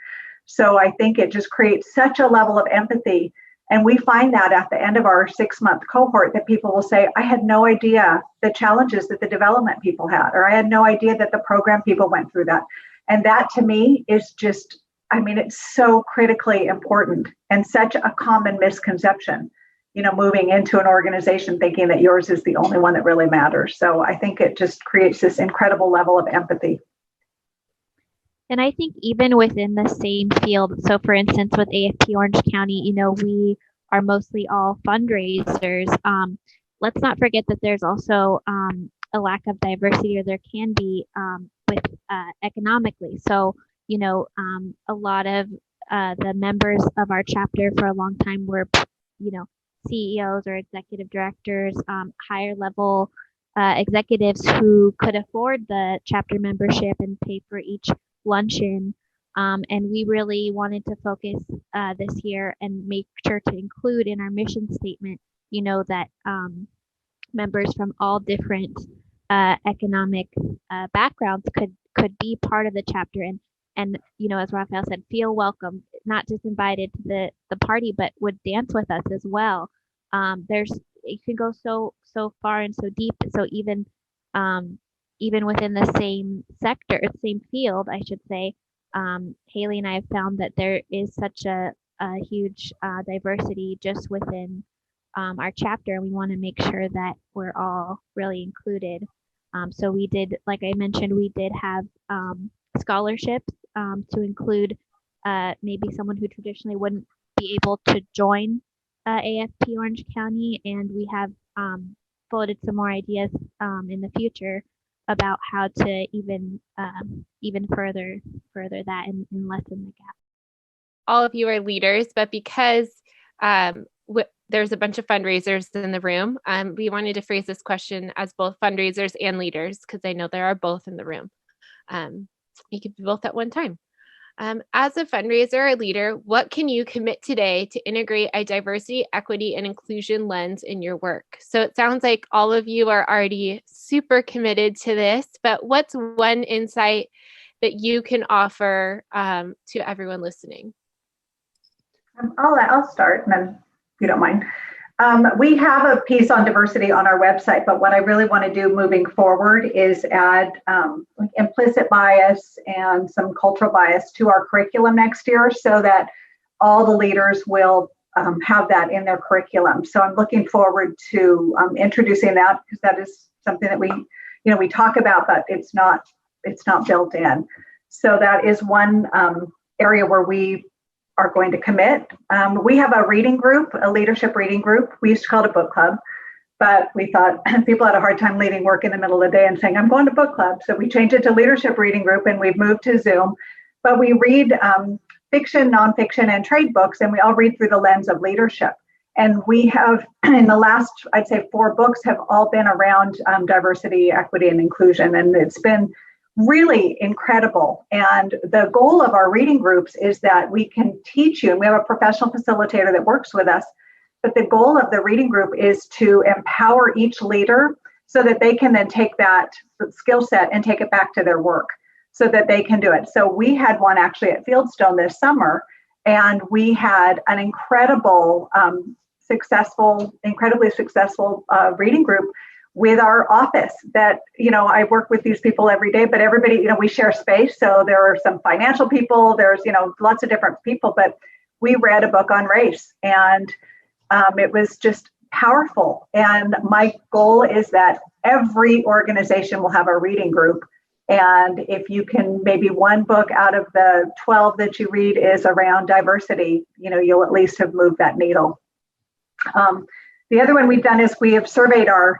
So I think it just creates such a level of empathy. And we find that at the end of our 6-month cohort that people will say, I had no idea the challenges that the development people had, or I had no idea that the program people went through that. And that to me is just, it's so critically important and such a common misconception, moving into an organization thinking that yours is the only one that really matters. So I think it just creates this incredible level of empathy. And I think even within the same field, so for instance, with AFP Orange County, we are mostly all fundraisers. Let's not forget that there's also a lack of diversity, or there can be with economically. So a lot of the members of our chapter for a long time were, CEOs or executive directors, higher level executives who could afford the chapter membership and pay for each luncheon. And we really wanted to focus this year and make sure to include in our mission statement, that members from all different economic backgrounds could be part of the chapter. And as Raphael said, feel welcome, not just invited to the party, but would dance with us as well. It can go so far and so deep. So even within the same sector, same field, I should say, Haley and I have found that there is such a huge diversity just within our chapter. We want to make sure that we're all really included. So we did, like I mentioned, we did have scholarships to include maybe someone who traditionally wouldn't be able to join AFP Orange County, and we have floated some more ideas in the future about how to even further that and lessen the gap. All of you are leaders, but because there's a bunch of fundraisers in the room, we wanted to phrase this question as both fundraisers and leaders, because I know there are both in the room. You could be both at one time. As a fundraiser or leader, what can you commit today to integrate a diversity, equity, and inclusion lens in your work? So it sounds like all of you are already super committed to this, but what's one insight that you can offer to everyone listening? I'll start, and then if you don't mind. We have a piece on diversity on our website, but what I really want to do moving forward is add implicit bias and some cultural bias to our curriculum next year, so that all the leaders will have that in their curriculum. So I'm looking forward to introducing that, because that is something that we talk about, but it's not built in. So that is one area where we are going to commit. We have a reading group, a leadership reading group. We used to call it a book club, but we thought people had a hard time leaving work in the middle of the day and saying, I'm going to book club. So we changed it to leadership reading group, and we've moved to Zoom. But we read fiction, nonfiction, and trade books, and we all read through the lens of leadership. And we have, in the last, I'd say 4 books have all been around diversity, equity, and inclusion. And it's been really incredible. And the goal of our reading groups is that we can teach you, and we have a professional facilitator that works with us, but the goal of the reading group is to empower each leader so that they can then take that skill set and take it back to their work so that they can do it. So we had one actually at Fieldstone this summer, and we had an incredibly successful reading group with our office that, I work with these people every day, but everybody, we share space. So there are some financial people, there's, lots of different people, but we read a book on race, and it was just powerful. And my goal is that every organization will have a reading group. And if you can, maybe one book out of the 12 that you read is around diversity, you'll at least have moved that needle. The other one we've done is we have surveyed our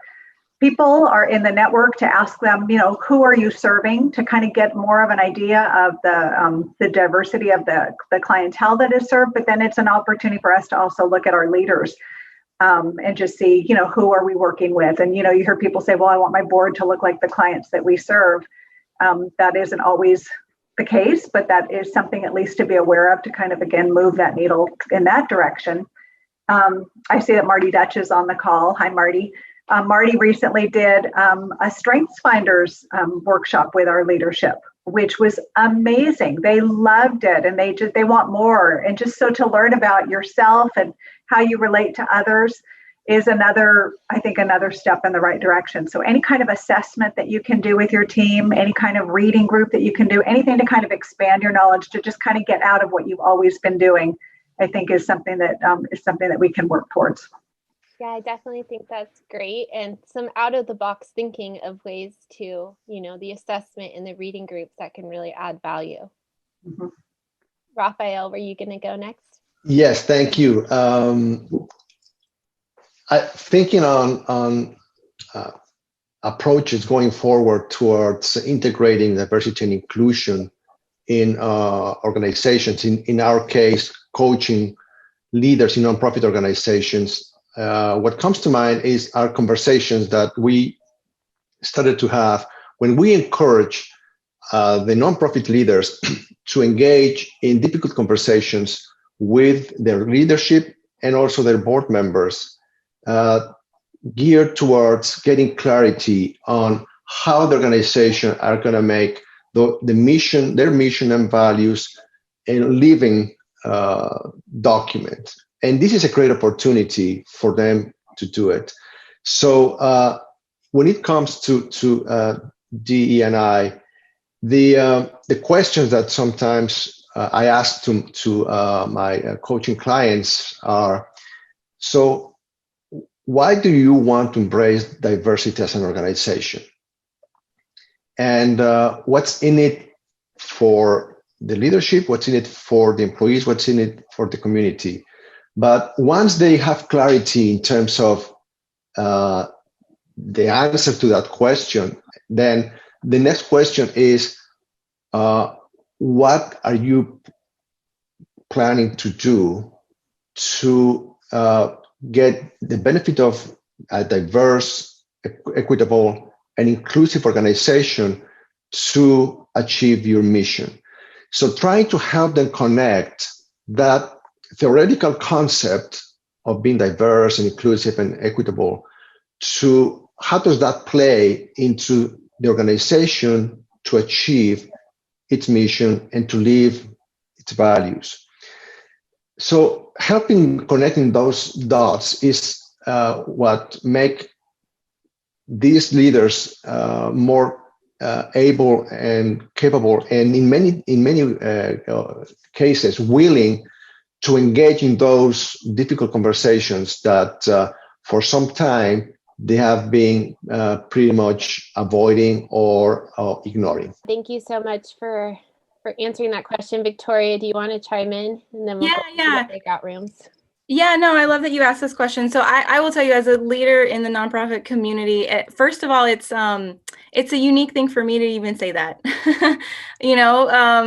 people are in the network to ask them, who are you serving, to kind of get more of an idea of the diversity of the clientele that is served. But then it's an opportunity for us to also look at our leaders and just see, who are we working with? And, you hear people say, well, I want my board to look like the clients that we serve. That isn't always the case, but that is something at least to be aware of, to kind of, again, move that needle in that direction. I see that Marty Dutch is on the call. Hi, Marty. Marty recently did a Strengths Finders workshop with our leadership, which was amazing. They loved it, and they want more. And just so to learn about yourself and how you relate to others is another step in the right direction. So any kind of assessment that you can do with your team, any kind of reading group that you can do, anything to kind of expand your knowledge, to just kind of get out of what you've always been doing, I think is something that we can work towards. Yeah, I definitely think that's great. And some out of the box thinking of ways to, the assessment and the reading groups that can really add value. Mm-hmm. Raphael, were you going to go next? Yes, thank you. Thinking on approaches going forward towards integrating diversity and inclusion in organizations, in our case, coaching leaders in nonprofit organizations. What comes to mind is our conversations that we started to have when we encourage the nonprofit leaders to engage in difficult conversations with their leadership and also their board members, geared towards getting clarity on how the organization are going to make their mission and values a living document. And this is a great opportunity for them to do it. So when it comes to DE&I, the questions that sometimes I ask to my coaching clients are, so why do you want to embrace diversity as an organization? And what's in it for the leadership? What's in it for the employees? What's in it for the community? But once they have clarity in terms of the answer to that question, then the next question is, what are you planning to do to get the benefit of a diverse, equitable, and inclusive organization to achieve your mission? So trying to help them connect that theoretical concept of being diverse and inclusive and equitable to how does that play into the organization to achieve its mission and to live its values. So connecting those dots is what make these leaders more able and capable, and in many cases willing to engage in those difficult conversations that for some time they have been pretty much avoiding or ignoring. Thank you so much for answering that question. Victoria, do you want to chime in? And then we'll go to the breakout rooms. Yeah, no, I love that you asked this question. So I will tell you, as a leader in the nonprofit community, first of all, it's a unique thing for me to even say that,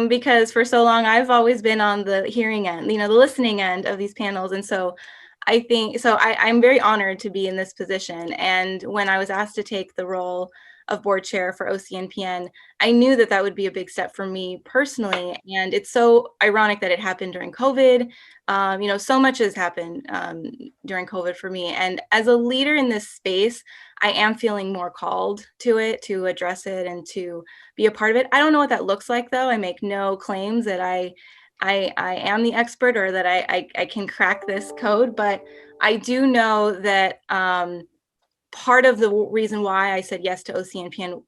because for so long I've always been on the hearing end, the listening end of these panels. And so I'm very honored to be in this position. And when I was asked to take the role of board chair for OCNPN, I knew that would be a big step for me personally. And it's so ironic that it happened during COVID. So much has happened during COVID for me. And as a leader in this space, I am feeling more called to it, to address it, and to be a part of it. I don't know what that looks like, though. I make no claims that I am the expert or that I can crack this code, but I do know that part of the reason why I said yes to OCNPN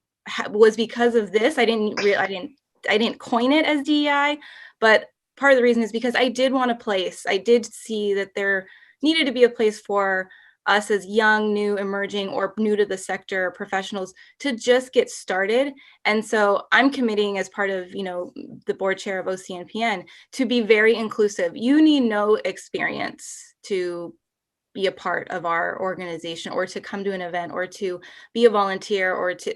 was because of this. I didn't coin it as DEI, but part of the reason is because I did want a place. I did see that there needed to be a place for us as young, new, emerging, or new to the sector professionals to just get started. And so I'm committing as part of, the board chair of OCNPN to be very inclusive. You need no experience to be a part of our organization or to come to an event or to be a volunteer or to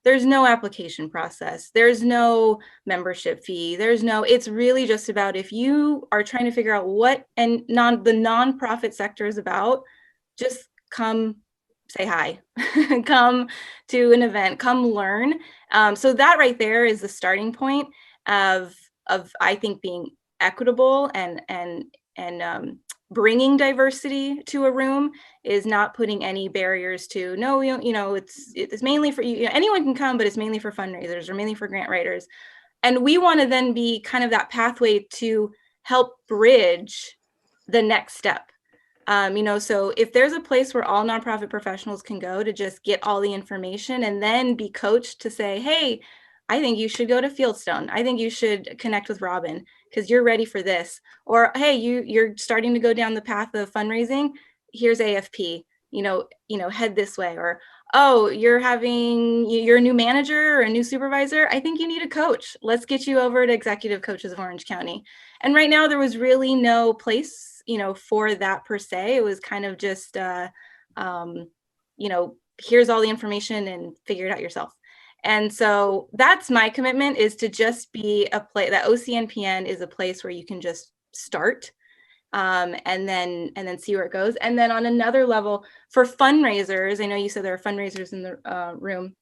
there's no application process. There's no membership fee. It's really just about if you are trying to figure out what the nonprofit sector is about, just come say hi, come to an event, come learn. So that right there is the starting point of I think being equitable and bringing diversity to a room is not putting any barriers to it's mainly for you. Anyone can come, but it's mainly for fundraisers or mainly for grant writers. And we want to then be kind of that pathway to help bridge the next step. So if there's a place where all nonprofit professionals can go to just get all the information and then be coached to say, hey, I think you should go to Fieldstone. I think you should connect with Robin because you're ready for this. Or, hey, you're starting to go down the path of fundraising. Here's AFP, head this way. Or, oh, you're a new manager or a new supervisor. I think you need a coach. Let's get you over to Executive Coaches of Orange County. And right now there was really no place, for that per se. It was kind of just, here's all the information and figure it out yourself. And so that's my commitment, is to just be a place that OCNPN is a place where you can just start and then see where it goes. And then on another level for fundraisers, I know you said there are fundraisers in the room.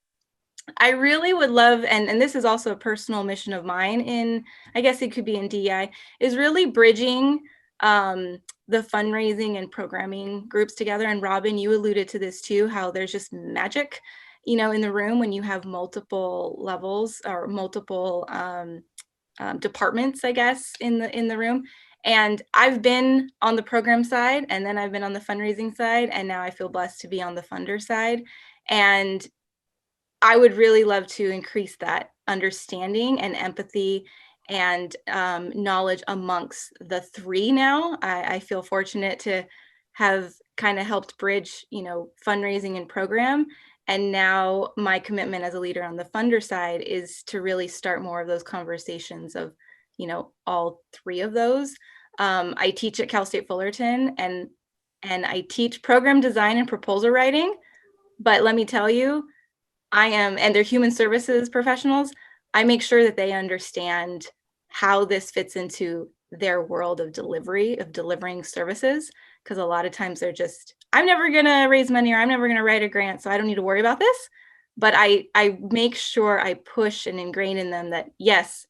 I really would love, and this is also a personal mission of mine I guess it could be in DEI, is really bridging the fundraising and programming groups together. And Robin, you alluded to this too, how there's just magic in the room when you have multiple levels or multiple departments, I guess, in the room. And I've been on the program side, and then I've been on the fundraising side, and now I feel blessed to be on the funder side. And I would really love to increase that understanding and empathy and knowledge amongst the three now. I feel fortunate to have kind of helped bridge, fundraising and program. And now my commitment as a leader on the funder side is to really start more of those conversations of, all three of those. I teach at Cal State Fullerton and I teach program design and proposal writing. But let me tell you, and they're human services professionals. I make sure that they understand how this fits into their world of delivering services. Because a lot of times they're just, I'm never going to raise money or I'm never going to write a grant, so I don't need to worry about this. But I make sure I push and ingrain in them that, yes,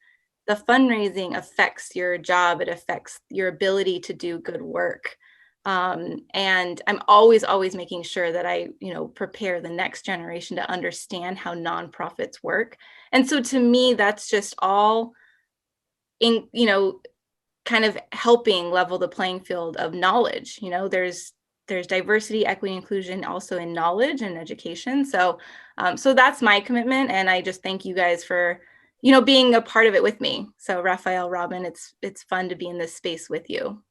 the fundraising affects your job. It affects your ability to do good work. And I'm always making sure that I, prepare the next generation to understand how nonprofits work. And so to me, that's just all in, kind of helping level the playing field of knowledge. There's diversity, equity, inclusion also in knowledge and education. So that's my commitment. And I just thank you guys for, being a part of it with me. So Raphael, Robin, it's fun to be in this space with you.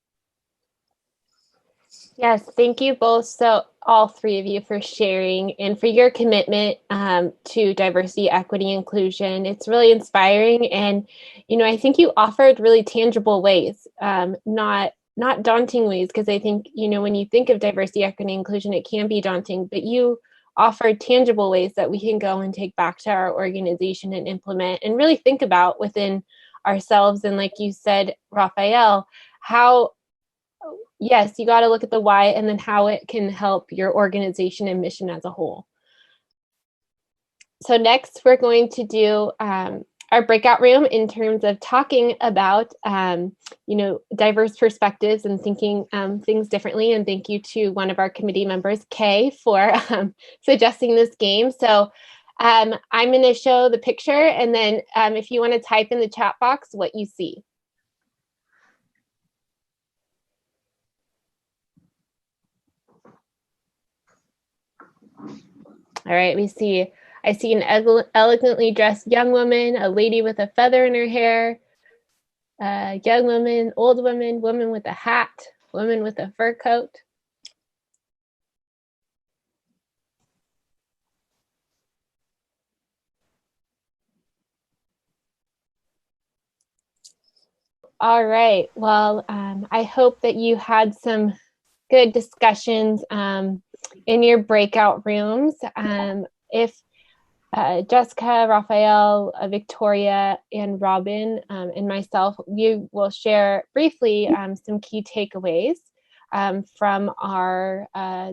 Yes, thank you both. So, all three of you for sharing and for your commitment to diversity, equity, inclusion. It's really inspiring, and I think you offered really tangible ways, not daunting ways, because I think when you think of diversity, equity, inclusion, it can be daunting, but you offered tangible ways that we can go and take back to our organization and implement and really think about within ourselves. And like you said, Raphael, how yes, you got to look at the why and then how it can help your organization and mission as a whole. So next, we're going to do our breakout room in terms of talking about, diverse perspectives and thinking things differently. And thank you to one of our committee members, Kay, for suggesting this game. So I'm going to show the picture, and then if you want to type in the chat box what you see. All right, I see an elegantly dressed young woman, a lady with a feather in her hair, a young woman, old woman, woman with a hat, woman with a fur coat. All right, well, I hope that you had some good discussions in your breakout rooms. If Jessica, Raphael, Victoria, and Robin, and myself, we will share briefly some key takeaways from our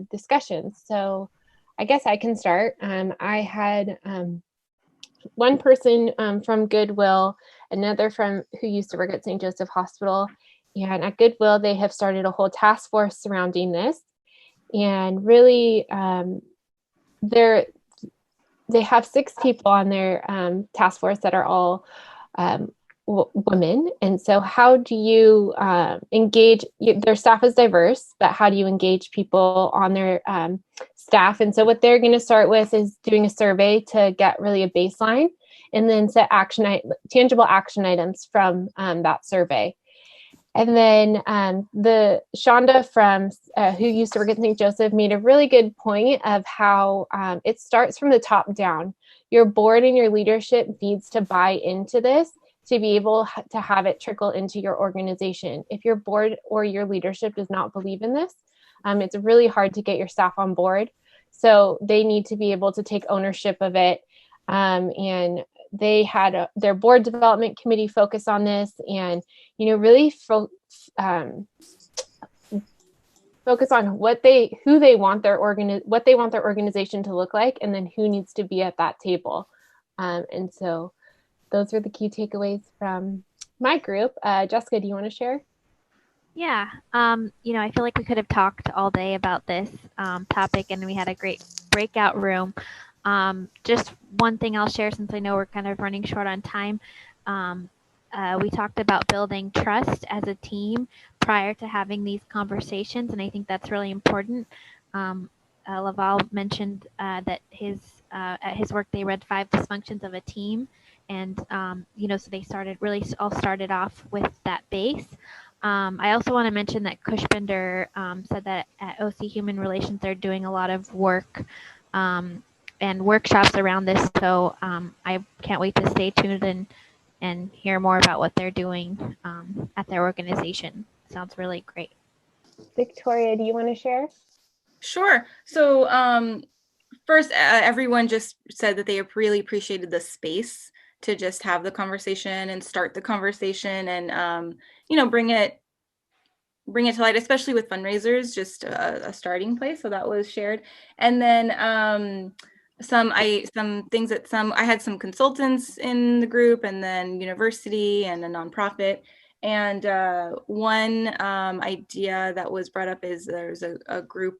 discussions. So I guess I can start. I had one person from Goodwill, another from who used to work at St. Joseph Hospital, and at Goodwill, they have started a whole task force surrounding this. And really, they have 6 people on their task force that are all women. And so how do you engage, their staff is diverse, but how do you engage people on their staff? And so what they're going to start with is doing a survey to get really a baseline, and then set tangible action items from that survey. And then the Shonda from who used to work at St. Joseph made a really good point of how it starts from the top down. Your board and your leadership needs to buy into this to be able to have it trickle into your organization. If your board or your leadership does not believe in this, it's really hard to get your staff on board. So they need to be able to take ownership of it. And they had their board development committee focus on this, and really focus on what they want their organization to look like, and then who needs to be at that table. And so those are the key takeaways from my group. Jessica, do you want to share? Yeah, I feel like we could have talked all day about this topic, and we had a great breakout room. Just one thing I'll share, since I know we're kind of running short on time. We talked about building trust as a team prior to having these conversations, and I think that's really important. Laval mentioned that at his work they read 5 dysfunctions of a team, and so they all started off with that base. I also want to mention that Cushbender said that at OC Human Relations they're doing a lot of work and workshops around this. So I can't wait to stay tuned and hear more about what they're doing at their organization. Sounds really great. Victoria, do you want to share? Sure. So first, everyone just said that they really appreciated the space to just have the conversation and start the conversation, and bring it to light, especially with fundraisers, just a starting place. So that was shared. And then I had some consultants in the group, and then university and a nonprofit. And one idea that was brought up is there's a group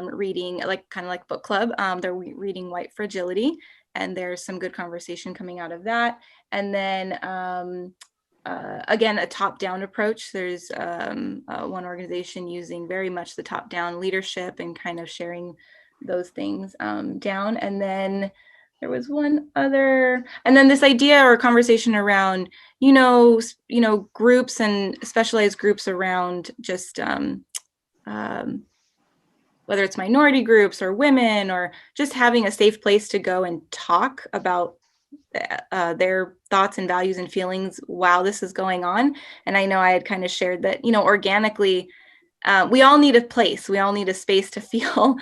reading, kind of like book club. They're reading White Fragility, and there's some good conversation coming out of that. And then again, a top-down approach. There's one organization using very much the top-down leadership and kind of sharing those things down. And then there was one other, and then this idea or conversation around, groups and specialized groups around just whether it's minority groups or women, or just having a safe place to go and talk about their thoughts and values and feelings while this is going on. And I know I had kind of shared that, organically, we all need a place. We all need a space to feel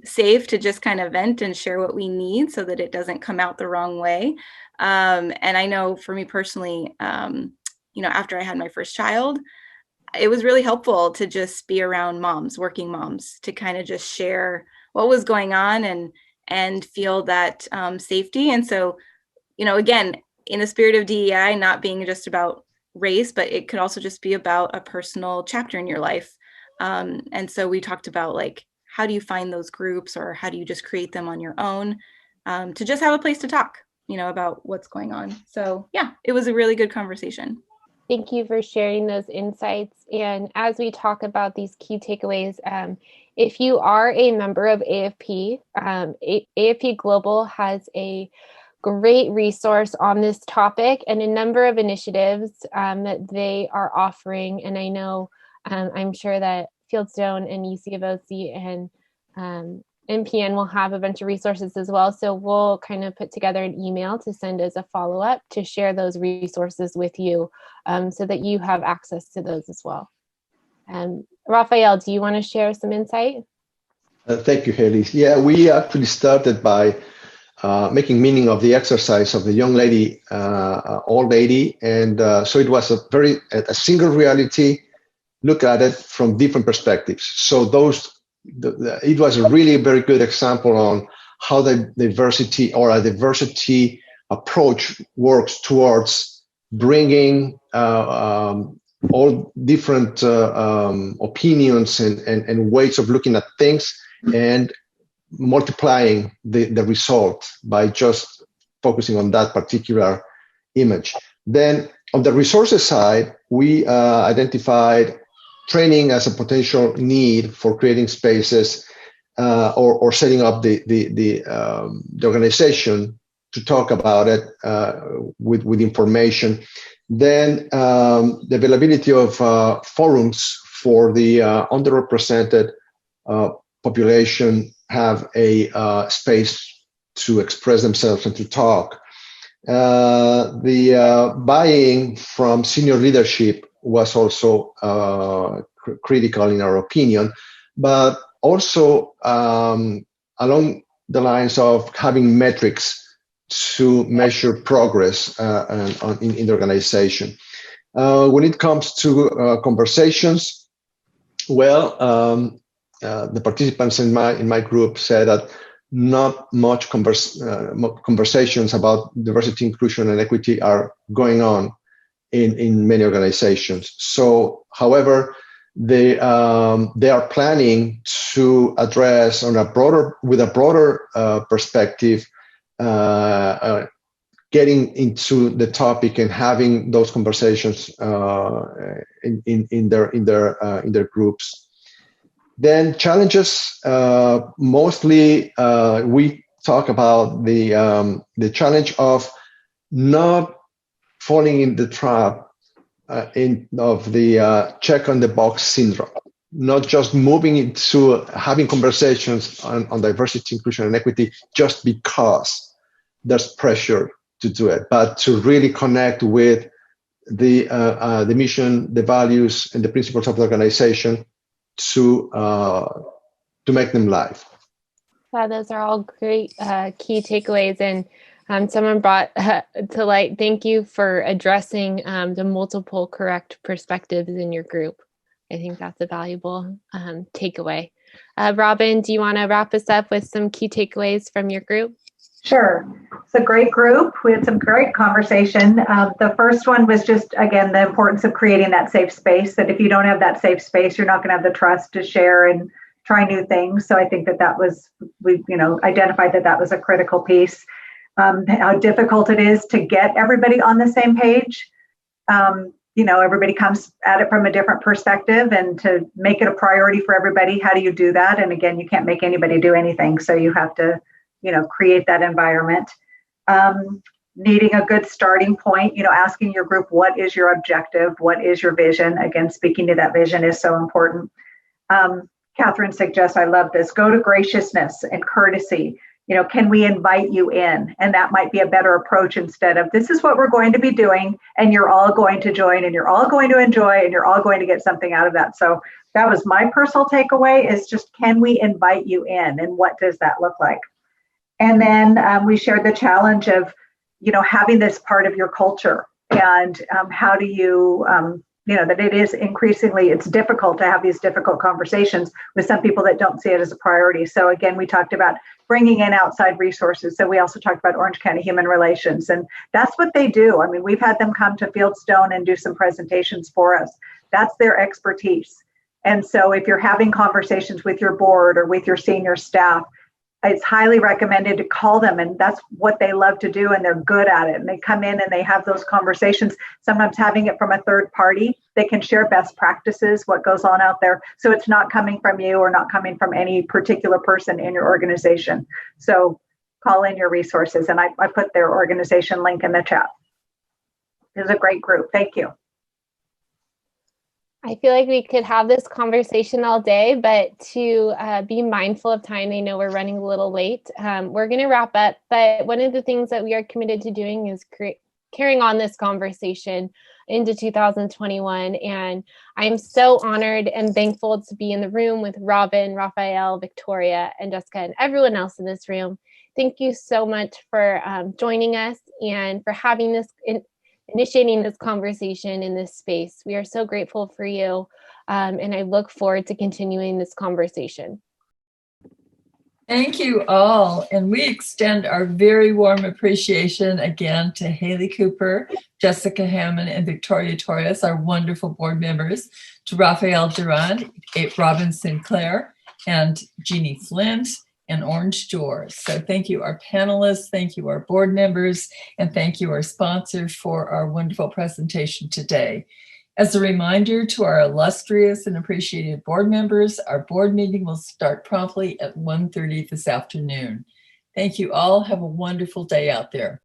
safe to just kind of vent and share what we need so that it doesn't come out the wrong way. And I know for me personally, after I had my first child, it was really helpful to just be around moms, working moms, to kind of just share what was going on and feel that safety. And so, again, in the spirit of DEI, not being just about race, but it could also just be about a personal chapter in your life. And so we talked about, like, how do you find those groups, or how do you just create them on your own, to just have a place to talk, about what's going on. So yeah, it was a really good conversation. Thank you for sharing those insights. And as we talk about these key takeaways, if you are a member of AFP, AFP Global has a great resource on this topic and a number of initiatives that they are offering. And I know, I'm sure that Fieldstone and UC of OC and NPN will have a bunch of resources as well. So we'll kind of put together an email to send as a follow-up to share those resources with you, so that you have access to those as well. Raphael, do you want to share some insight? Thank you, Haley. Yeah, we actually started by making meaning of the exercise of the young lady, old lady. And so it was a single reality, look at it from different perspectives. So it was really a very good example on how the diversity, or a diversity approach, works towards bringing all different opinions and ways of looking at things, and multiplying the result by just focusing on that particular image. Then on the resources side, we identified training as a potential need for creating spaces, or setting up the organization to talk about it with information. Then the availability of forums for the underrepresented population have a space to express themselves and to talk. The buy-in from senior leadership was also critical in our opinion, but also along the lines of having metrics to measure progress in the organization. When it comes to conversations, the participants in my group said that not much conversations about diversity, inclusion, and equity are going on in many organizations. So, however, they are planning to address with a broader perspective, getting into the topic and having those conversations in their groups. Then challenges, mostly we talk about the challenge of not falling in the trap of the check on the box syndrome, not just moving into having conversations on diversity, inclusion, and equity just because there's pressure to do it, but to really connect with the mission, the values, and the principles of the organization to make them live. Yeah, those are all great key takeaways. And someone brought to light, thank you for addressing the multiple correct perspectives in your group. I think that's a valuable takeaway. Robin, do you want to wrap us up with some key takeaways from your group? Sure. It's a great group. We had some great conversation. The first one was just, again, the importance of creating that safe space, that if you don't have that safe space, you're not going to have the trust to share and try new things. So I think that was, we identified that was a critical piece. How difficult it is to get everybody on the same page. Everybody comes at it from a different perspective, and to make it a priority for everybody, how do you do that? And again, you can't make anybody do anything. So you have to create that environment. Needing a good starting point, asking your group, what is your objective? What is your vision? Again, speaking to that vision is so important. Catherine suggests, I love this, go to graciousness and courtesy. Can we invite you in? And that might be a better approach instead of, this is what we're going to be doing, and you're all going to join, and you're all going to enjoy, and you're all going to get something out of that. So that was my personal takeaway, is just, can we invite you in? And what does that look like? And then we shared the challenge of, having this part of your culture, and how do you, that it is increasingly, it's difficult to have these difficult conversations with some people that don't see it as a priority. So again, we talked about bringing in outside resources. So we also talked about Orange County Human Relations, and that's what they do. I mean, we've had them come to Fieldstone and do some presentations for us. That's their expertise. And so if you're having conversations with your board or with your senior staff, it's highly recommended to call them, and that's what they love to do, and they're good at it. And they come in and they have those conversations, sometimes having it from a third party. They can share best practices, what goes on out there. So it's not coming from you or not coming from any particular person in your organization. So call in your resources, and I put their organization link in the chat. It's a great group. Thank you. I feel like we could have this conversation all day, but to be mindful of time, I know we're running a little late. We're going to wrap up, but one of the things that we are committed to doing is carrying on this conversation into 2021. And I'm so honored and thankful to be in the room with Robin, Raphael, Victoria, and Jessica, and everyone else in this room. Thank you so much for joining us and for having this initiating this conversation in this space. We are so grateful for you, and I look forward to continuing this conversation. Thank you all, and we extend our very warm appreciation again to Haley Cooper, Jessica Hammond, and Victoria Torres, our wonderful board members, to Raphael Durand, Robin Sinclair, and Jeannie Flint, and Orange Doors. So thank you, our panelists, thank you, our board members, and thank you, our sponsors, for our wonderful presentation today. As a reminder to our illustrious and appreciated board members, our board meeting will start promptly at 1:30 this afternoon. Thank you all. Have a wonderful day out there.